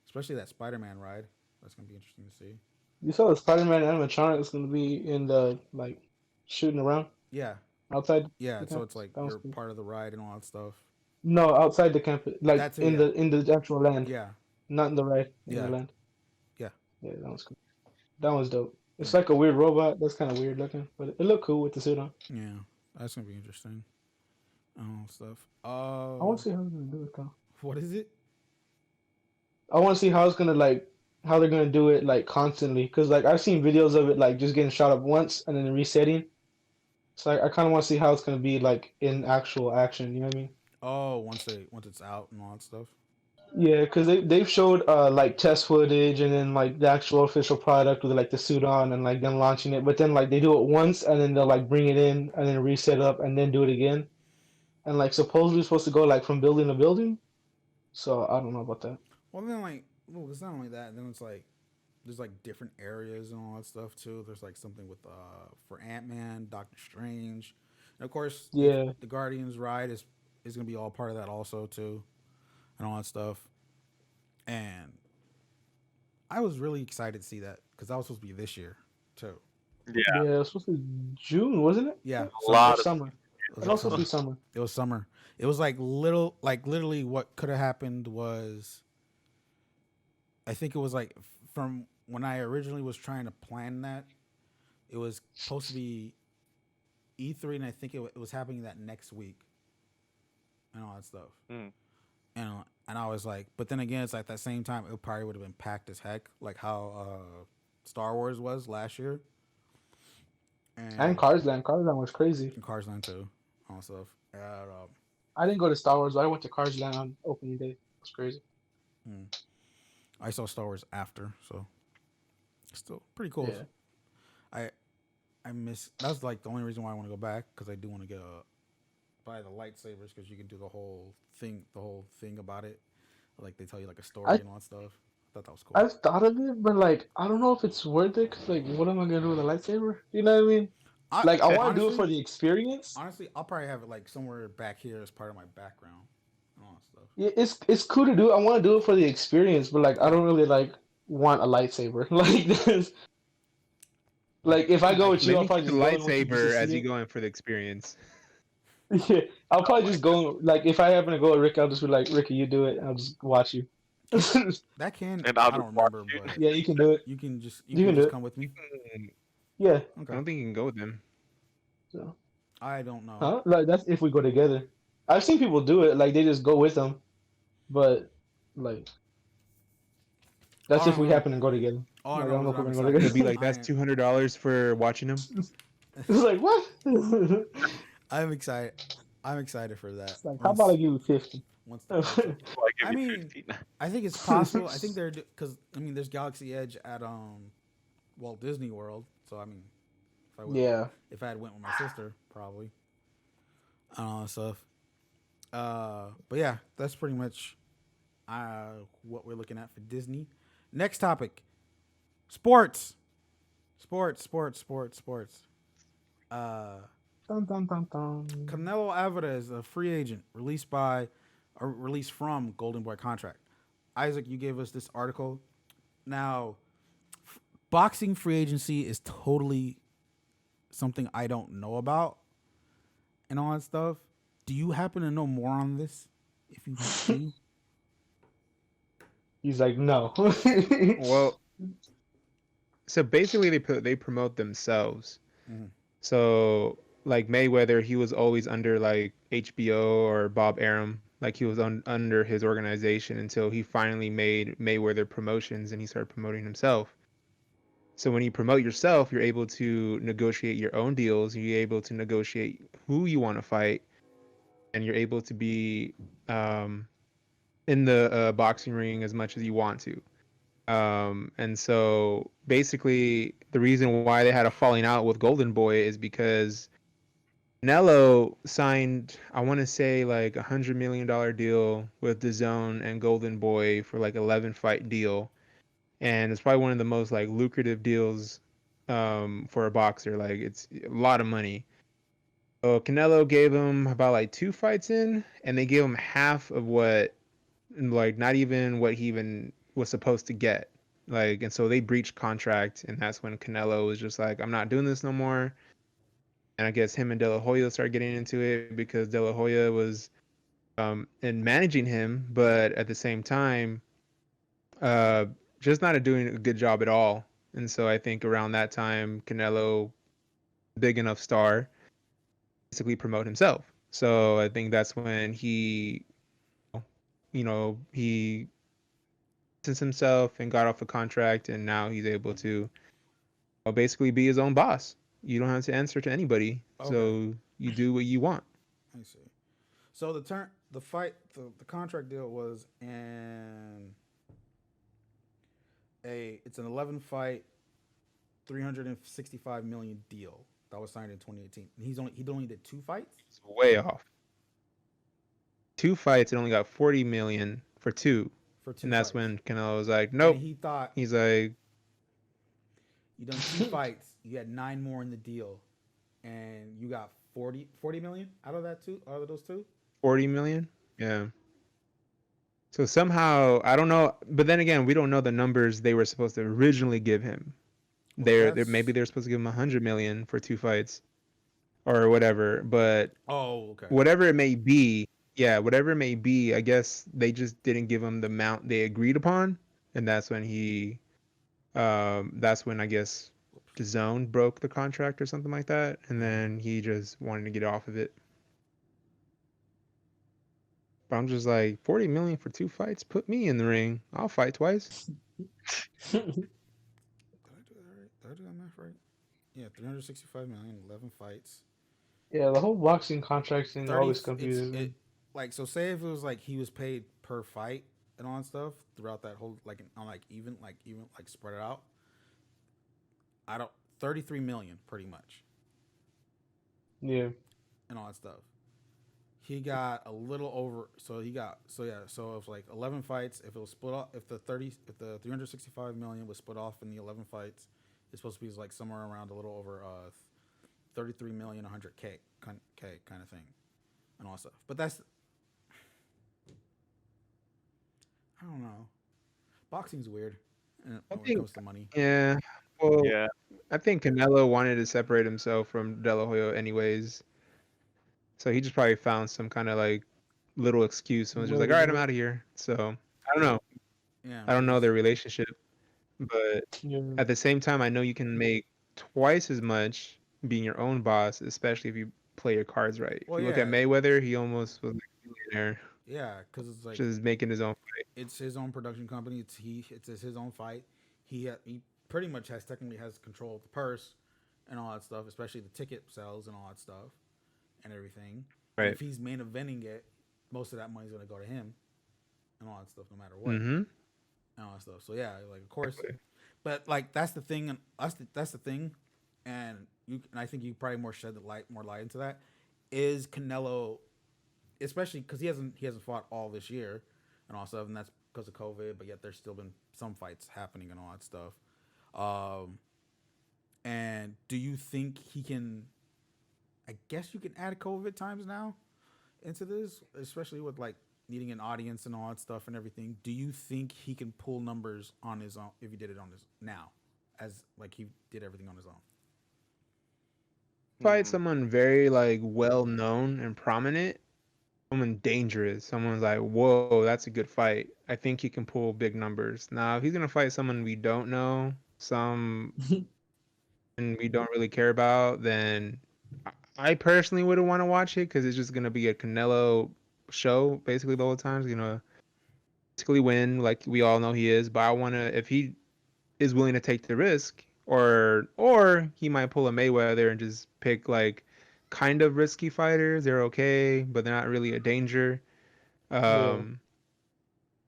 especially that Spider-Man ride. That's gonna be interesting to see. You saw the Spider-Man animatronic is gonna be in the like shooting around Yeah, outside yeah. the So it's campus. like That was you're cool. part of the ride and all that stuff. No, outside the campus, like That too. Yeah, in the actual land, yeah, not in the ride, in the yeah, land. yeah. Yeah, that was cool. That was dope. It's Mm. like a weird robot. That's kind of weird looking, but it looked cool with the suit on. Yeah, that's gonna be interesting. Stuff. I want to see how they're gonna do it though. What is it? I want to see how it's gonna like how they're gonna do it like constantly, because like I've seen videos of it like just getting shot up once and then resetting. So I kind of want to see how it's gonna be like in actual action. You know what I mean? Oh, once it's out and all that stuff. Yeah, because they've showed like test footage and then like the actual official product with like the suit on and like them launching it, but then like they do it once and then they'll like bring it in and then reset up and then do it again. And like supposedly it's supposed to go like from building to building. So I don't know about that. Well, then well, it's not only that. Then it's like there's like different areas and all that stuff too. There's like something with for Ant-Man, Doctor Strange, and of course Yeah, the Guardians ride is gonna be all part of that also too, and all that stuff. And I was really excited to see that because that was supposed to be this year too. Yeah, yeah, it's supposed to be June, wasn't it? Yeah, a summer. Or lot of summer. It was It's like also supposed to summer. be summer. It was summer. It was like literally what could have happened was I think it was like from when I originally was trying to plan that it was supposed to be E3 and I think it was happening that next week and all that stuff mm, and I was like but then again it's like that same time it probably would have been packed as heck like how Star Wars was last year And and, Cars Land. Cars Land was crazy. and Cars 9 too all that stuff I didn't go to Star Wars, but I went to Cars Land on opening day. It was crazy. hmm. I saw Star Wars after so still pretty cool. Yeah. I I miss that's like the only reason why I want to go back because I do want to get buy the lightsabers because you can do the whole thing about it. Like they tell you like a story I and all that stuff. I thought that was cool. I've thought of it, but like I don't know if it's worth it. Cause like, what am I gonna do with a lightsaber? You know what I mean? I Like, I want to do it honestly, for the experience. honestly, I'll probably have it like somewhere back here as part of my background and all that stuff. Yeah, it's cool to do. I want to do it for the experience, but like I Yeah, don't really like want a lightsaber. Like this, like like if I go with you, Let I'll me probably get the just go in with you just to lightsaber as see you it. go in for the experience. Yeah, I'll oh probably my just go. Like if I happen to go with Rick, I'll just be like, Ricky, you do it. And I'll just watch you. that can god, and I'll I just don't watch remember, you. but Yeah, you can do it. you You can can do just it. come with me. Mm, Yeah. I Okay, don't think you can go with them. So I don't know. Huh? Like that's if we go together. I've seen people do it. Like they just go with them, but like that's All I if we know, happen to go together. all I Like I know don't is know that if we're I'm gonna go excited. They'll be together. like, "That's $200 for watching him." It's like what? It's I'm excited. I'm excited for that. like how about I Once give you 50? once the fights are. Oh, I give I you mean, 15. I think it's possible. I think they're because I mean, there's Galaxy Edge at Walt Disney World. So I mean, if I went, Yeah. if I had went with my sister, probably and all that stuff. But yeah, that's pretty much what we're looking at for Disney. Next topic: sports, sports. Uh, Dun, dun, dun, dun. Canelo Alvarez, a free agent, released from Golden Boy contract. Isaac, you gave us this article. Now, boxing free agency is totally something I don't know about and all that stuff. Do you happen to know more on this? If you do, He's like no. Well, so basically they promote themselves. Mhm. So like Mayweather, he was always under like HBO or Bob Arum, like he was under his organization until he finally made Mayweather Promotions and he started promoting himself. So when you promote yourself, you're able to negotiate your own deals. You're able to negotiate who you want to fight, and you're able to be um, in the boxing ring as much as you want to. And so basically, the reason why they had a falling out with Golden Boy is because Nello signed, I want to say like $100 million deal with the Zone and Golden Boy for like 11 fight deal, and it's probably one of the most like lucrative deals for a boxer. Like it's a lot of money. So Canelo gave him about like 2 fights in, and they gave him half of what, like not even what he even was supposed to get. Like, and so they breached contract, and that's when Canelo was just like, "I'm not doing this no more." And I guess him and De La Hoya started getting into it because De La Hoya was and managing him, but at the same time, uh, just not doing a good job at all. And so I think around that time, Canelo, big enough star, basically promote himself. So I think that's when he distanced himself and got off a contract, and now he's able to basically be his own boss. You don't have to answer to anybody, Okay, so you do what you want. I see. So the contract deal was it's an 11 fight, 365 million deal that was signed in 2018. And he only did 2 fights It's way off. 2 fights and only got 40 million for two, for two and that's fights, when Canelo was like, and "Nope." he thought He's like, you done 2 fights, you had 9 more in the deal, and you got 40 million out of those two. 40 million. Yeah. So somehow I don't know, but then again, we don't know the numbers they were supposed to originally give him. Well, They're maybe that's they're supposed to give him 100 million for 2 fights or whatever. But oh okay. whatever it may be, yeah, whatever it may be, I guess they just didn't give him the amount they agreed upon, and that's when I guess the Zone broke the contract or something like that, and then he just wanted to get off of it. But I'm just like 40 million for 2 fights. Put me in the ring. I'll fight twice. Did I do that right? Did I do that math right? Yeah, 365 million, 11 fights. Yeah, the whole boxing contract thing 30 always it's confuses me. it like so say if it was like he was paid per fight and all that stuff throughout that whole like on like even like spread it out. I don't 33 million pretty much Yeah. and all that stuff. He got a little over so he got so yeah, so it was like 11 fights if it was split off if the 365 million was split off in the 11 fights, it's supposed to be like somewhere around a little over 33 million 100k kind of thing and all that stuff. But that's I don't know. Boxing's weird I when it think, comes to money. yeah. Well, Yeah. I think Canelo wanted to separate himself from De La Hoya anyways. So he just probably found some kind of like little excuse and was just Way like, to all right, do I'm it. out of here. So I don't know. Yeah, I don't maybe know just their relationship, but Yeah. at the same time, I know you can make twice as much being your own boss, especially if you play your cards right. If Well, you look at yeah, Mayweather, he almost was like a millionaire, yeah, because it's like just making his own. it's his own production company. It's his own fight. He pretty much has technically has control of the purse and all that stuff, especially the ticket sales and all that stuff and everything. And Right. if he's main eventing it, most of that money's gonna go to him and all that stuff, no matter what Mm-hmm. and all that stuff. So yeah, like of course, Exactly. but like that's the thing, and that's the thing, and I think you probably more shed the light into that is Canelo, especially because he hasn't fought all this year and all stuff, and that's because of COVID. But yet there's still been some fights happening and all that stuff. Um, and do you think he can? I guess you can add COVID times now into this, especially with like needing an audience and all that stuff and everything. Do you think he can pull numbers on his own if he did it on his now, as like he did everything on his own? Fight Hmm. someone very like well known and prominent, someone dangerous, someone's like, whoa, that's a good fight. I think he can pull big numbers. Now, if he's gonna fight someone we don't know, some and we don't really care about, then I personally wouldn't want to watch it because it's just gonna be a Canelo show basically the whole time. He's gonna basically win like we all know he is. But I wanna if he is willing to take the risk, or he might pull a Mayweather and just pick like kind of risky fighters. They're okay, but they're not really a danger. Yeah. Um,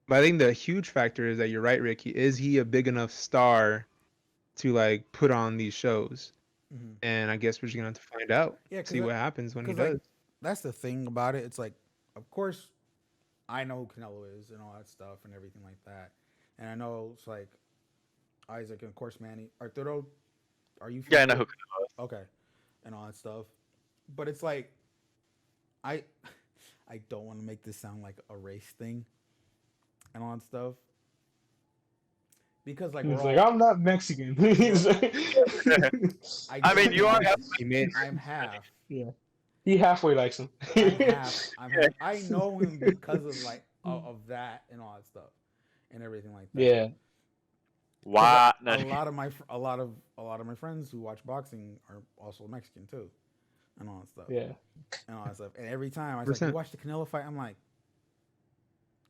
but I think the huge factor is that you're right, Ricky. Is he a big enough star to like put on these shows? Mm-hmm. And I guess we're just gonna have to find out, Yeah, see what happens when he like does. that's the thing about it. It's like, of course, I know who Canelo is and all that stuff and everything like that, and I know it's like Isaac and of course Manny. Arturo, are you Yeah, I know familiar? who Canelo is. Okay, and all that stuff. But it's like I I don't want to make this sound like a race thing and all that stuff because like He's like, I'm not Mexican. He's we're like, I I mean, don't you want are to. half He made I'm half. yeah, he halfway likes him. I'm half. I'm yeah. half. I know him because of like of that and all that stuff and everything like that. Yeah, Because Why? No, a lot of my a lot of my friends who watch boxing are also Mexican too and all that stuff yeah, and all that stuff. And every time I was like, "You 100%. watch the Canelo fight?" I'm like,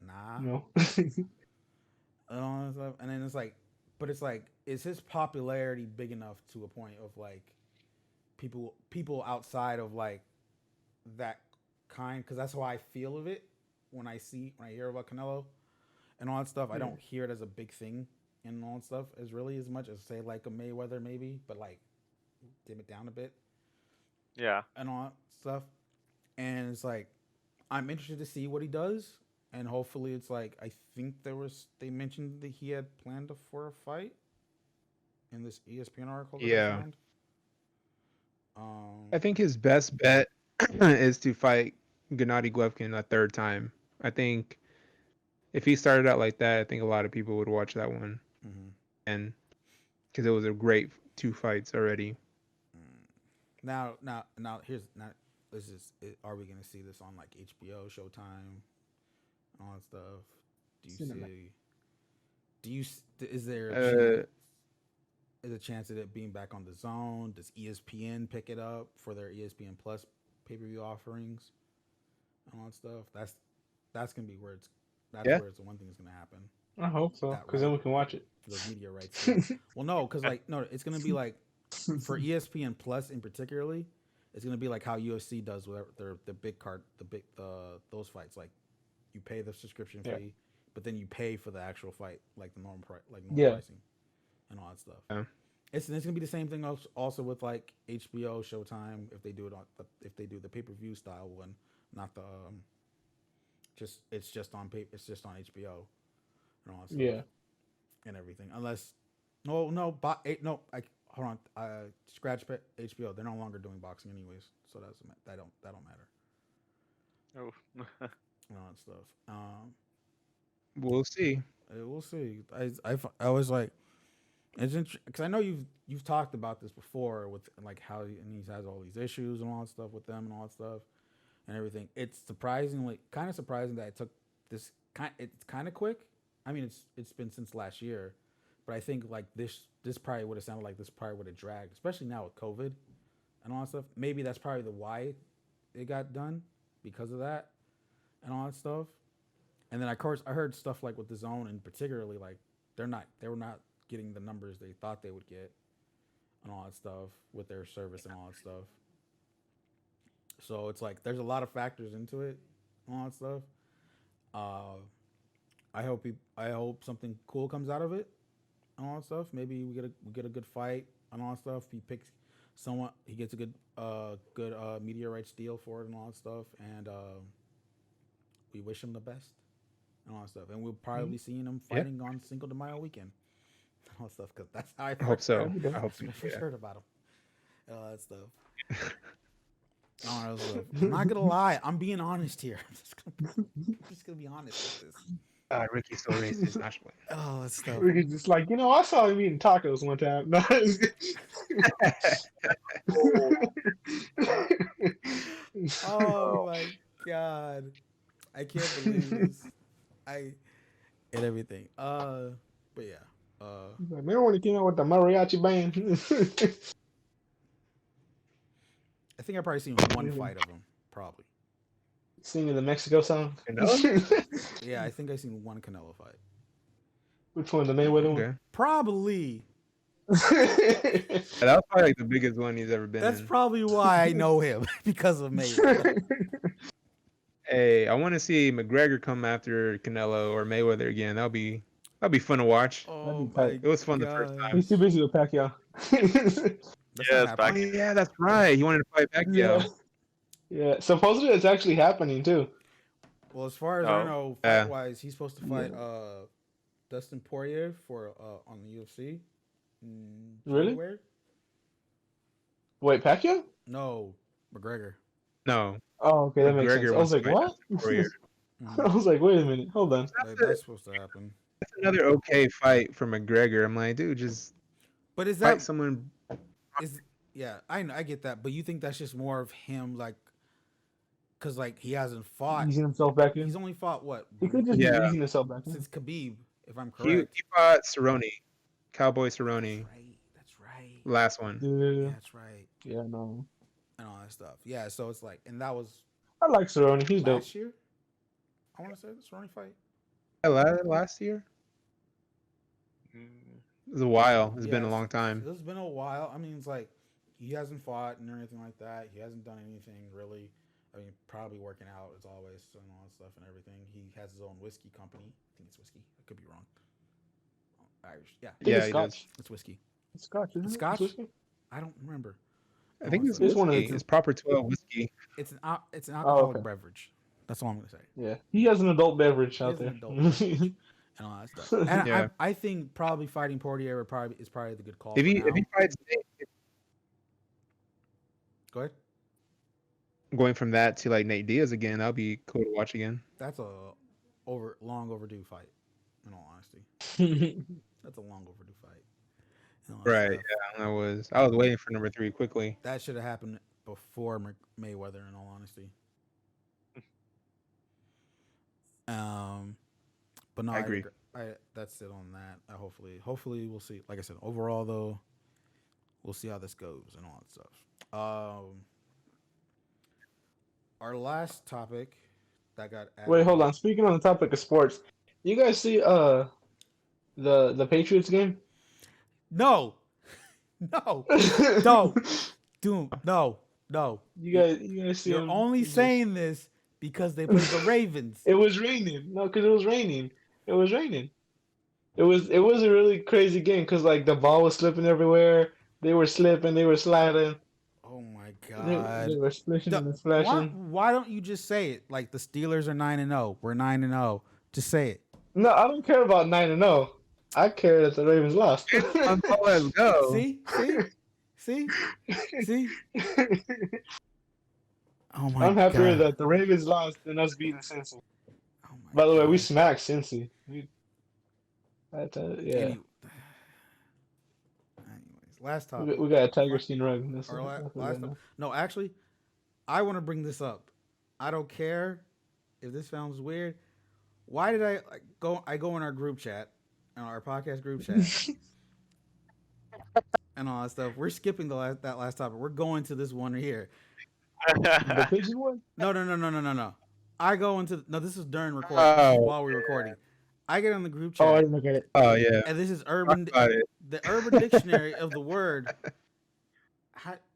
"Nah," no, and all that stuff. And then it's like, but it's like, is his popularity big enough to a point of like people outside of like that kind? Because that's how I feel of it when I hear about Canelo and all that stuff. I yeah, don't hear it as a big thing and all that stuff as really as much as say like a Mayweather maybe, but like dim it down a bit yeah. and all that stuff. And it's like I'm interested to see what he does, and hopefully it's like I think they mentioned that he had planned for a fight in this ESPN article that I Yeah, found. I think his best bet is to fight Gennady Golovkin a third time. I think if he started out like that, I think a lot of people would watch that one, Mhm. and because it was a great two fights already. Now here's not this is are we gonna see this on like HBO, Showtime, all that stuff? Do you cinema. see? Do you is there a Uh, chance? Is a chance of it being back on the zone? Does ESPN pick it up for their ESPN Plus pay per view offerings and all that stuff? That's gonna be where that's yeah, where it's the one thing that's gonna happen. I hope so, That because then right, we can watch it. those media rights deals. Well, no, because like no, it's gonna be like for ESPN Plus in particularly, it's gonna be like how UFC does with their the big card, the those fights. Like you pay the subscription Yeah, fee, but then you pay for the actual fight, like the normal price, like normal yeah, pricing and all that stuff. yeah. It's gonna be the same thing also with like HBO, Showtime if they do it on if they do the pay per view style one, not the just it's just on pay it's just on HBO and all that stuff yeah. and everything. Unless no but no I hold on scratch HBO. They're no longer doing boxing anyways, so that don't matter Oh. and all that stuff. We'll see. We'll see. I was like it's interesting because I know you've talked about this before with like how and he has all these issues and all that stuff with them and all that stuff and everything. It's surprisingly kind of surprising that it took this kind. It's kind of quick. I mean, it's been since last year, but I think like this probably would have sounded like this probably would have dragged, especially now with COVID and all that stuff. Maybe that's probably the why it got done because of that and all that stuff. And then of course I heard stuff like with the zone and particularly like they were not getting the numbers they thought they would get and all that stuff with their service and all that stuff. So it's like there's a lot of factors into it, and all that stuff. Uh, I hope something cool comes out of it and all that stuff. Maybe we get a good fight and all that stuff. He picks someone. He gets a good media rights deal for it and all that stuff. And we wish him the best and all that stuff. And we'll probably be seeing him Yeah, fighting on Cinco de Mayo weekend and all that stuff because that's how I I hope first heard. so. That'd be dope. I hope That's so. when I first Yeah. heard about him and all that stuff. All right, look, I'm not gonna lie. I'm being honest here. I'm just gonna be honest with this. Ricky's so racist. Actually. Oh, that stuff. We could just like, I saw him eating tacos one time. No, Oh my god, I can't believe this. I and everything. But yeah. Remember when he came out with the mariachi band? I think I probably seen one fight of him. Probably. Singing the Mexico song. Yeah, I think I seen one Canelo fight. Which one? The Mayweather Okay. Probably. one? Yeah, that was probably like the biggest one he's ever been That's in. probably why I know him because of Mayweather. Hey, I want to see McGregor come after Canelo or Mayweather again. That'll be fun to watch. Oh tight. my It was fun the first God. time. He's too busy with Pacquiao. That's Yeah, not it's back. Oh happening. yeah, that's right. He wanted to fight Yeah. Pacquiao. Yeah. Supposedly it's actually happening too. Well, as far as I Oh. know, Yeah. fight wise, he's supposed to fight Dustin Poirier for on the UFC. In Really? January? Wait, Pacquiao? No, McGregor. No, Oh, okay, that makes sense. McGregor I wants was to like, fight what? Dustin Poirier. Mhm. I was like, wait a minute, hold on. That's supposed to happen. That's another okay fight for McGregor. I'm like, dude, just But is fight that someone. is yeah? I get that, but you think that's just more of him, like, because like he hasn't fought. Easing himself back in. He's only fought what He could just Yeah. be easing himself back in. since Khabib, if I'm He correct. fought Cerrone, Cowboy That's Cerrone, right. That's right. last one. Yeah, Yeah, that's right. yeah, no. And all that stuff. Yeah, so it's like, and that was I like Cerrone. He's dope. last year. I want to say the Cerrone fight. Last year. Mm, It was a while. It's been a Yes. long time. It's been a while. I mean, it's like he hasn't fought and anything like that. He hasn't done anything really. I mean, probably working out as always and all that stuff and everything. He has his own whiskey company. I think it's whiskey. I could be wrong. Irish. Yeah, I think Yeah, it's he does. Scotch. it's whiskey. It's Scotch, isn't It's it? Scotch? Whiskey? I don't remember. I think it's It's one of the whiskey. two. It's proper 12 whiskey. It's an alcoholic okay. beverage. That's all I'm gonna say. Yeah, he has an adult beverage out has an there. adult beverage. And all that stuff. And Yeah. I think probably fighting Poirier is probably the good call. If for he now. if he fights Nate, Go ahead. going from that to like Nate Diaz again, that'll be cool to watch again. That's a long overdue fight. In all honesty, that's a long overdue fight. And all that Right. stuff. Yeah, I was waiting for number 3 quickly. That should have happened before Mayweather. In all honesty. But no, I agree. That's it on that. Hopefully we'll see. Like I said, overall though, we'll see how this goes and all that stuff. Our last topic that got added. Wait, hold on. Speaking on the topic of sports, you guys see the Patriots game? No, no, no, dude, no. You guys see? You're him? only saying this because they played the Ravens. It was raining. No, because it was raining. It was raining. It was a really crazy game because like the ball was slipping everywhere. They were slipping. They were sliding. Oh my They god. were splishing and Why, splashing. why don't you just say it? Like the Steelers are 9-0. We're 9-0. Just say it. No, I don't care about 9-0. I care that the Ravens lost. Let's go. See? Oh my I'm happier god. that the Ravens lost than us beating Cincy. Oh my By the way, we God. smacked Cincy. Yeah. Anyways, last topic. We got a Tiger Skin rug. That's Our that's what last we got topic. No, actually, I want to bring this up. I don't care if this sounds weird. Why did I go? I go in our group chat, in our podcast group chat, and all that stuff. We're skipping that last topic. We're going to this one here. The pigeon one? No. I go into no. This is during record. This is Oh, while we're recording. I get on the group Oh, I chat, didn't look at it. oh yeah. and this is Talk about it. the Urban Dictionary of the word.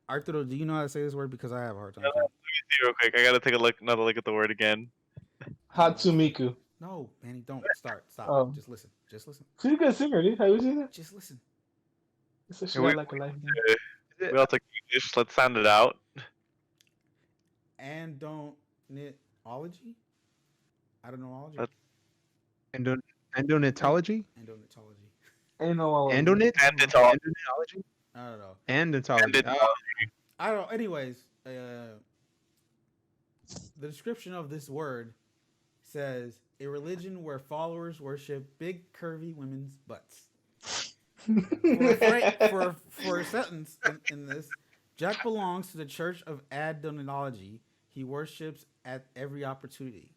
Arturo, do you know how to say this word? Because I have a hard time. Saying. See real quick. I gotta take another look at the word again. Hatsumiku. No, Manny, don't start. Stop. Oh. Just listen. Just listen. She's a good singer, dude. Have you seen that? Just listen. So she Yeah, got like a life. We all took English. Let's sound it out. Andonitology. I don't know ology. Endonatology? Andonitology. Ain't no all. Endonit? Andonitology. Endonatology? I don't know. Endonatology. Oh, I don't know. Anyways, the description of this word says a religion where followers worship big, curvy women's butts. For a sentence in this, Jack belongs to the Church of Adonitology. He worships at every opportunity.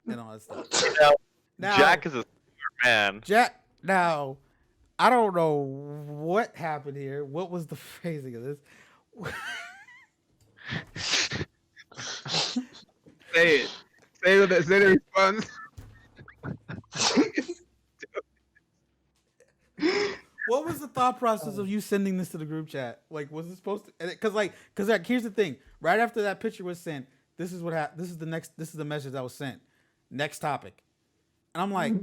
And all that stuff. Now, Jack is a smart man. Jack, now, I don't know what happened here. What was the phrasing of this? say it. Say the response. What was the thought process of you sending this to the group chat? Like, was it supposed to? Because here's the thing. Right after that picture was sent, this is what happened. This is the message that was sent. Next topic, and I'm like,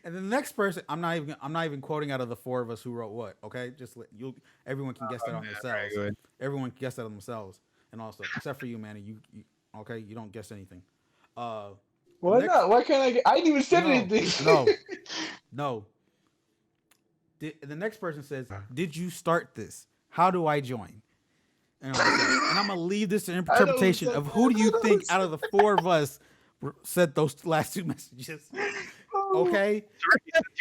and the next person, I'm not even quoting out of the four of us who wrote what. Okay, just everyone can guess that on themselves. Good. Everyone can guess that on themselves, and also except for you, Manny. You okay? You don't guess anything. Why not? Why can't I? I didn't even say anything. No. The next person says, "Did you start this? How do I join?" And I'm gonna leave this to interpretation of who do you think out of the four of us said those last two messages. Okay.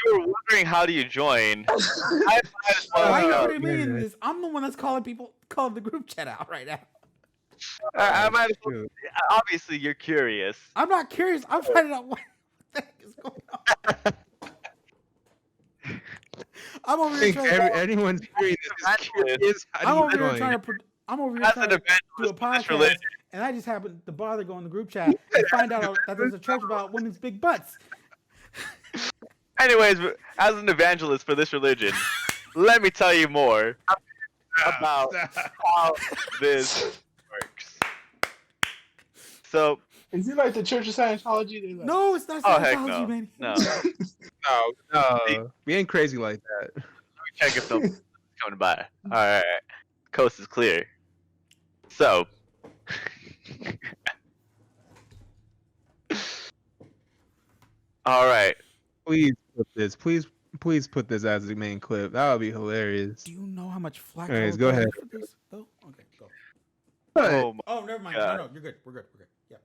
You were wondering how do you join? I Why you putting me in this? I'm the one that's calling the group chat out right now. I might as well. Obviously, you're curious. I'm not curious. I'm finding out what the heck is going on. I'm over here trying anyone's hearing this is curious. I'm over here trying to do a podcast, and I just happened to bother going to the group chat and find out that there's a church about women's big butts. Anyways, as an evangelist for this religion, let me tell you more about how this works. So, is it like the Church of Scientology? Like... No, it's not Scientology, man. No. No. We ain't crazy like that. Let me check if someone's coming by. Alright. Coast is clear. So. Alright. Please put this as the main clip. That would be hilarious. Do you know how much flack Anyways, go ahead. for this, though? Okay, go. Oh, Never mind. God. No, you're good. We're good. Yeah.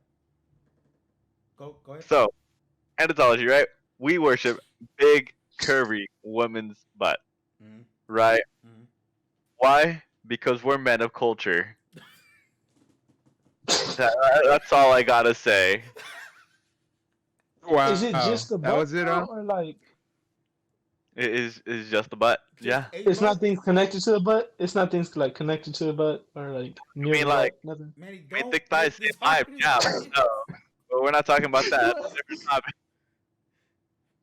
Go ahead. So, Andonitology, right? We worship big, curvy women's butt. Mm-hmm. Right? Mm-hmm. Why? Because we're men of culture. That's all I gotta say. Wow. Is it just the butt? That was it, huh? Or like... It is just the butt. Yeah. It's not things connected to the butt? It's not things like connected to the butt or like near mean the like- butt? Nothing? Manny, Hey, don't thick thighs, make this same vibe. hard. Yeah. No. But we're not talking about that. That's a different topic.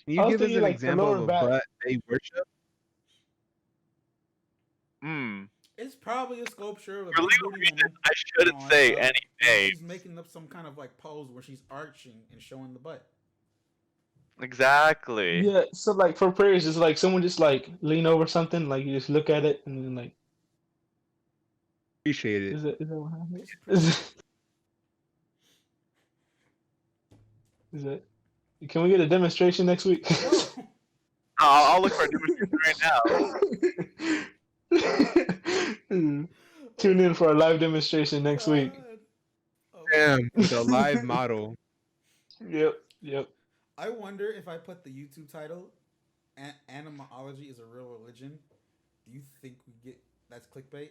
Can you I was give us thinking, an like, the example lower of a back. butt they worship? It's probably a sculpture of a For big legal booty reasons, woman. I shouldn't and all say that stuff. any And names. She's making up some kind of like pose where she's arching and showing the butt. Exactly. Yeah, so like for prayers, it's like someone just like lean over something, like you just look at it and then like, Appreciate it. is that what happens? Is it? Can we get a demonstration next week? I'll look for a demonstration right now. Tune in for a live demonstration next week. Oh. Damn, with a live model. Yep. I wonder if I put the YouTube title, "Animology is a real religion." Do you think we get that's clickbait?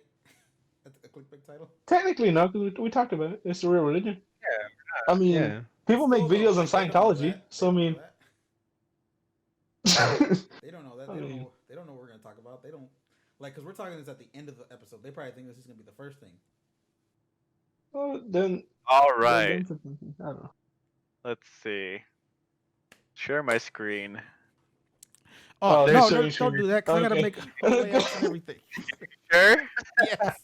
That's a clickbait title. Technically, no, because we talked about it. It's a real religion. Yeah. I mean, Yeah. people make Still, videos though, on they don't know Scientology, that. so I mean, They don't know that. I mean- They don't know what we're gonna talk about. They don't Like, because we're talking this at the end of the episode. They probably think this is gonna be the first thing. Well, then. All then right. I don't know. Let's see. Share my screen. Oh, there's no, certain don't streamers. do that because I gotta Okay. make layouts and everything. Sure. Yes.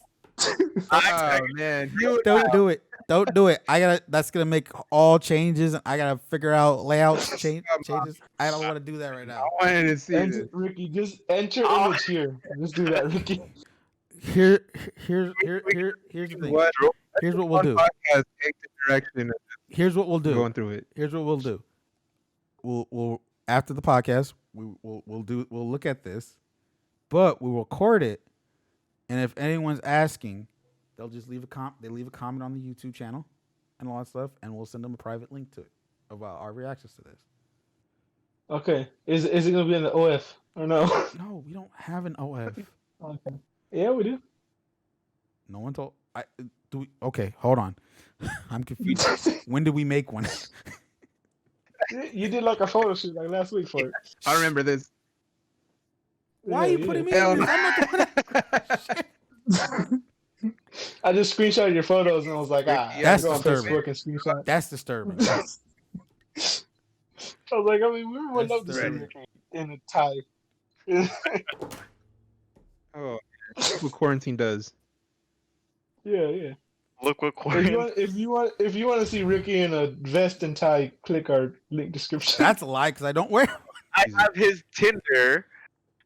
Oh man, Don't do it. Don't do it. That's gonna make all changes, and I gotta figure out layouts changes. I don't want to do that right I now. wanted to see Enter, this. Ricky, just enter Oh. image here. Just do that, Ricky. Here's the thing. What? Here's what we'll One do. podcast take the direction of Here's what we'll do. going through it. Here's what we'll do. We'll after the podcast, we'll look at this, but we'll record it, and if anyone's asking, they'll just leave a comment on the YouTube channel, and all that stuff, and we'll send them a private link to it about our reactions to this. Okay. Is it gonna be in the OF or no? No, we don't have an OF. Okay. Yeah, we do. No one told. Do we? Okay, hold on. I'm confused. When did we make one? You did like a photo shoot like last week for it. I remember this. Why are you putting me Hell in no. this? I'm not the one. I just screenshotted your photos and I was like, That's go on disturbing. Facebook and screenshot. That's disturbing. I was like, I mean, we would That's love to see disturbing. Ricky in a tie. Oh, that's what quarantine does. Yeah. Look what If quarantine. you want to see Ricky in a vest and tie, click our link description. That's a lie because I don't wear. I have his Tinder.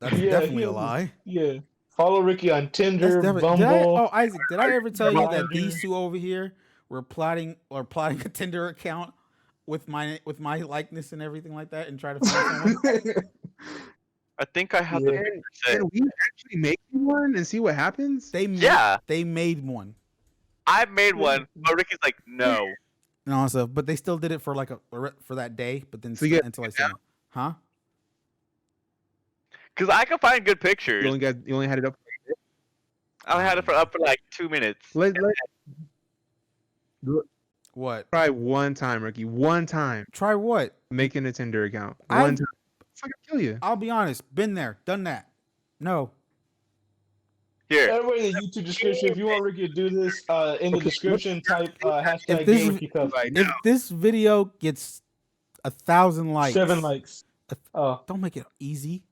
That's Yeah, definitely he a is. lie. Yeah. Follow Ricky on That's Tinder, definitely. Bumble. Oh, Isaac, did I ever tell you that Grindr. these two over here were plotting a Tinder account with my likeness and everything like that, and try to find someone? I think I have Yeah. the Can we actually make one and see what happens? They made, Yeah. they made one. I made one, but Ricky's like, no. And all that stuff, but they still did it for for that day. But then So you get- until I said, no. Huh? Because I can find good You pictures. only had it up. I had it up for like 2 minutes. Let What? try one time, Ricky. One time Try what? making a Tinder account. I- One time. Fucking kill you. I'll be honest. Been there, done that. No. Here. Everybody in the YouTube description, if you want Ricky to do this, in the description, type hashtag If this Gay is- Ricky Cuff. Like, If no. this video gets 1,000 likes, 7 likes. Oh, don't make it easy.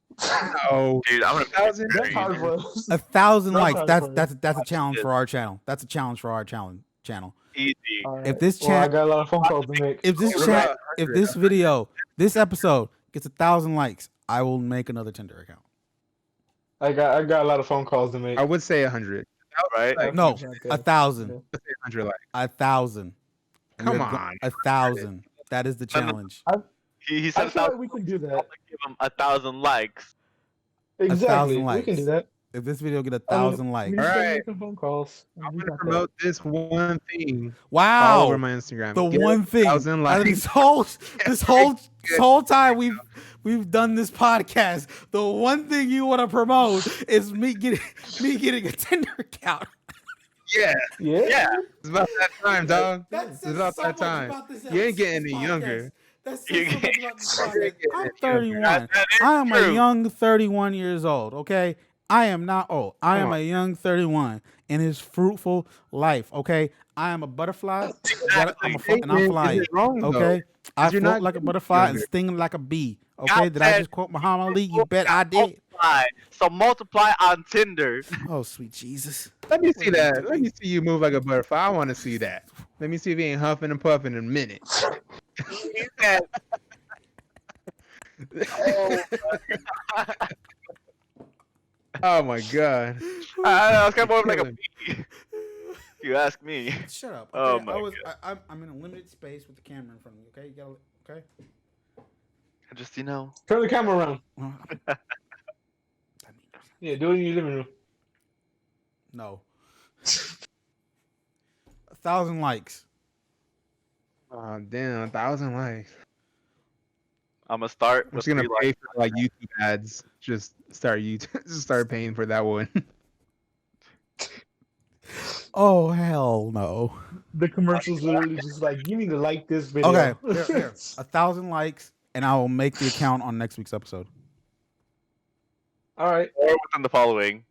No. Dude, I'm gonna 1,000? that's hard for us. 1,000 That's likes. hard That's for a challenge for our channel. That's a challenge for our channel. easy. All If this well, I chat, got a lot of phone calls to make. if this What chat, about if 100? this video, this episode gets 1,000 likes, I will make another Tinder account. I got a lot of phone calls to make. I would say 100. Right? Like, No, Okay. 1,000. let's say 100 likes. 1,000. Come We're go- on. 1,000. That is the challenge. He I said feel like 1,000. we can do I'm that. gonna give him 1,000 likes. Exactly. 1,000 We can do that. If this video get 1,000 likes, We just All gotta right. make some phone calls. I'm We gonna got that. promote this one thing all wow, over my Instagram. the Get one thing. 1,000 Out of likes. this whole time we've done this podcast, the one thing you want to promote is me getting a Tinder account. Yeah, Yeah. Yeah. it's about that time, dog. That It's says about so that much time. about this You ain't getting this any podcast. younger. That says You so much ain't- about this You podcast. ain't getting I'm any 31. That is I am true. a young 31 years old, okay? I am not old. I am Come a young 31 in his fruitful life, okay? I am a butterfly. Exactly. And I'm flying, Is it wrong, though? okay? I 'Cause you're float not like a getting butterfly and younger. sting like a bee, okay? God Did I said- just quote Muhammad Ali? You bet I did. Multiply. So multiply on Tinder. Oh, sweet Jesus. Let me see that. Let me see you move like a butterfly. I want to see that. Let me see if you ain't huffing and puffing in a minute. He said, oh, Oh my god. I was kind of more of like a Killing bee. If you ask me. Shut up. Oh Okay? my I'm in a limited space with the camera in front of me, okay? You gotta, okay? Just, you know. Turn the camera around. Well, Yeah, do it in your living room. no. 1,000 likes. Oh damn, 1,000 likes. I'm going to start I'm with just gonna 3 pay likes. for like YouTube ads. Just start paying for that one. Oh, hell no. The commercials literally just like, you need to like this video. Okay, here. 1,000 likes, and I will make the account on next week's episode. All right. Or within the following.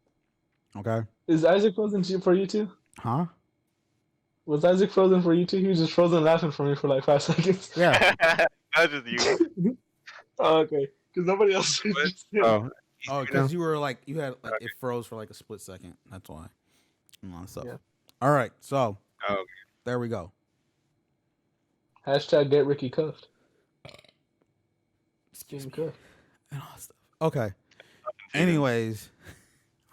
Okay. Is Isaac frozen for you too? Huh? Was Isaac frozen for you too? He was just frozen laughing for me for like 5 seconds. Yeah. That's just you. Oh, okay, because nobody else was What? just him. Oh, Oh, because you were like you had like it froze for like a split second. That's why. And all that stuff. Yeah. All right. So Oh, there we go. Hashtag get Ricky cuffed. Excuse Getting me. cuffed. And all that stuff. Okay. Anyways.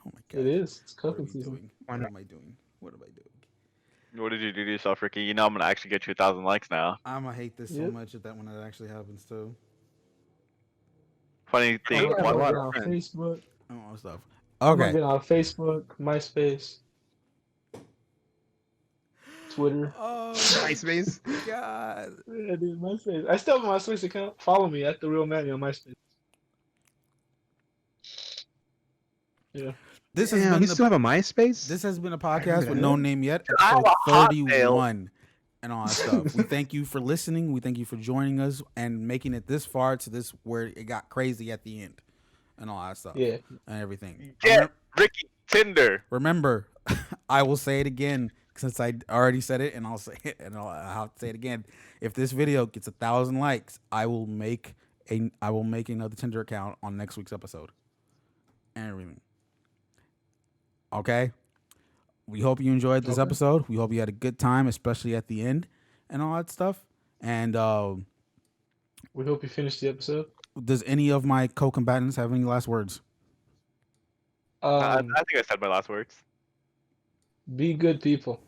Oh my god. It is. It's What are cuffing we season. doing? Why What not? am I doing? What am I doing? What did you do to yourself, Ricky? You know I'm gonna actually get you 1,000 likes now. I'm gonna hate this so Yep. much when that actually happens too. Funny I'm thing, have a gonna lot get of on friends. Facebook. And all that stuff. I'm gonna Okay. get on Facebook, MySpace, Twitter. Oh MySpace. god. Yeah, dude, MySpace. I still have a MySpace account. Follow me at the Real Manny on MySpace. Yeah. This has Damn, been you still have a MySpace? this has been a remember podcast that. with no name yet, I have episode a hot mail. 31 and all that stuff. We thank you for listening. We thank you for joining us and making it this far to this where it got crazy at the end and all that stuff. Yeah. And everything. get Ricky Tinder. Remember, I will say it again since I already said it, and I'll say it, and I'll have to say it again. If this video gets 1,000 likes, I will make another Tinder account on next week's episode. And everything. Okay. We hope you enjoyed this Okay. episode. We hope you had a good time, especially at the end and all that stuff. And We hope you finished the episode. does any of my co-combatants have any last words? I Um, think I said my last words. be good people.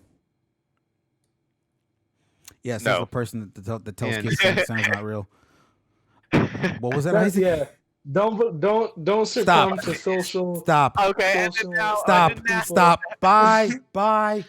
Yes, No. as the person that tells And- kids Santa's not real. What was that, Isaac? Yeah. Don't succumb to social. Stop. Okay, and Social- then now, Stop. and then now- Stop. Bye. Bye.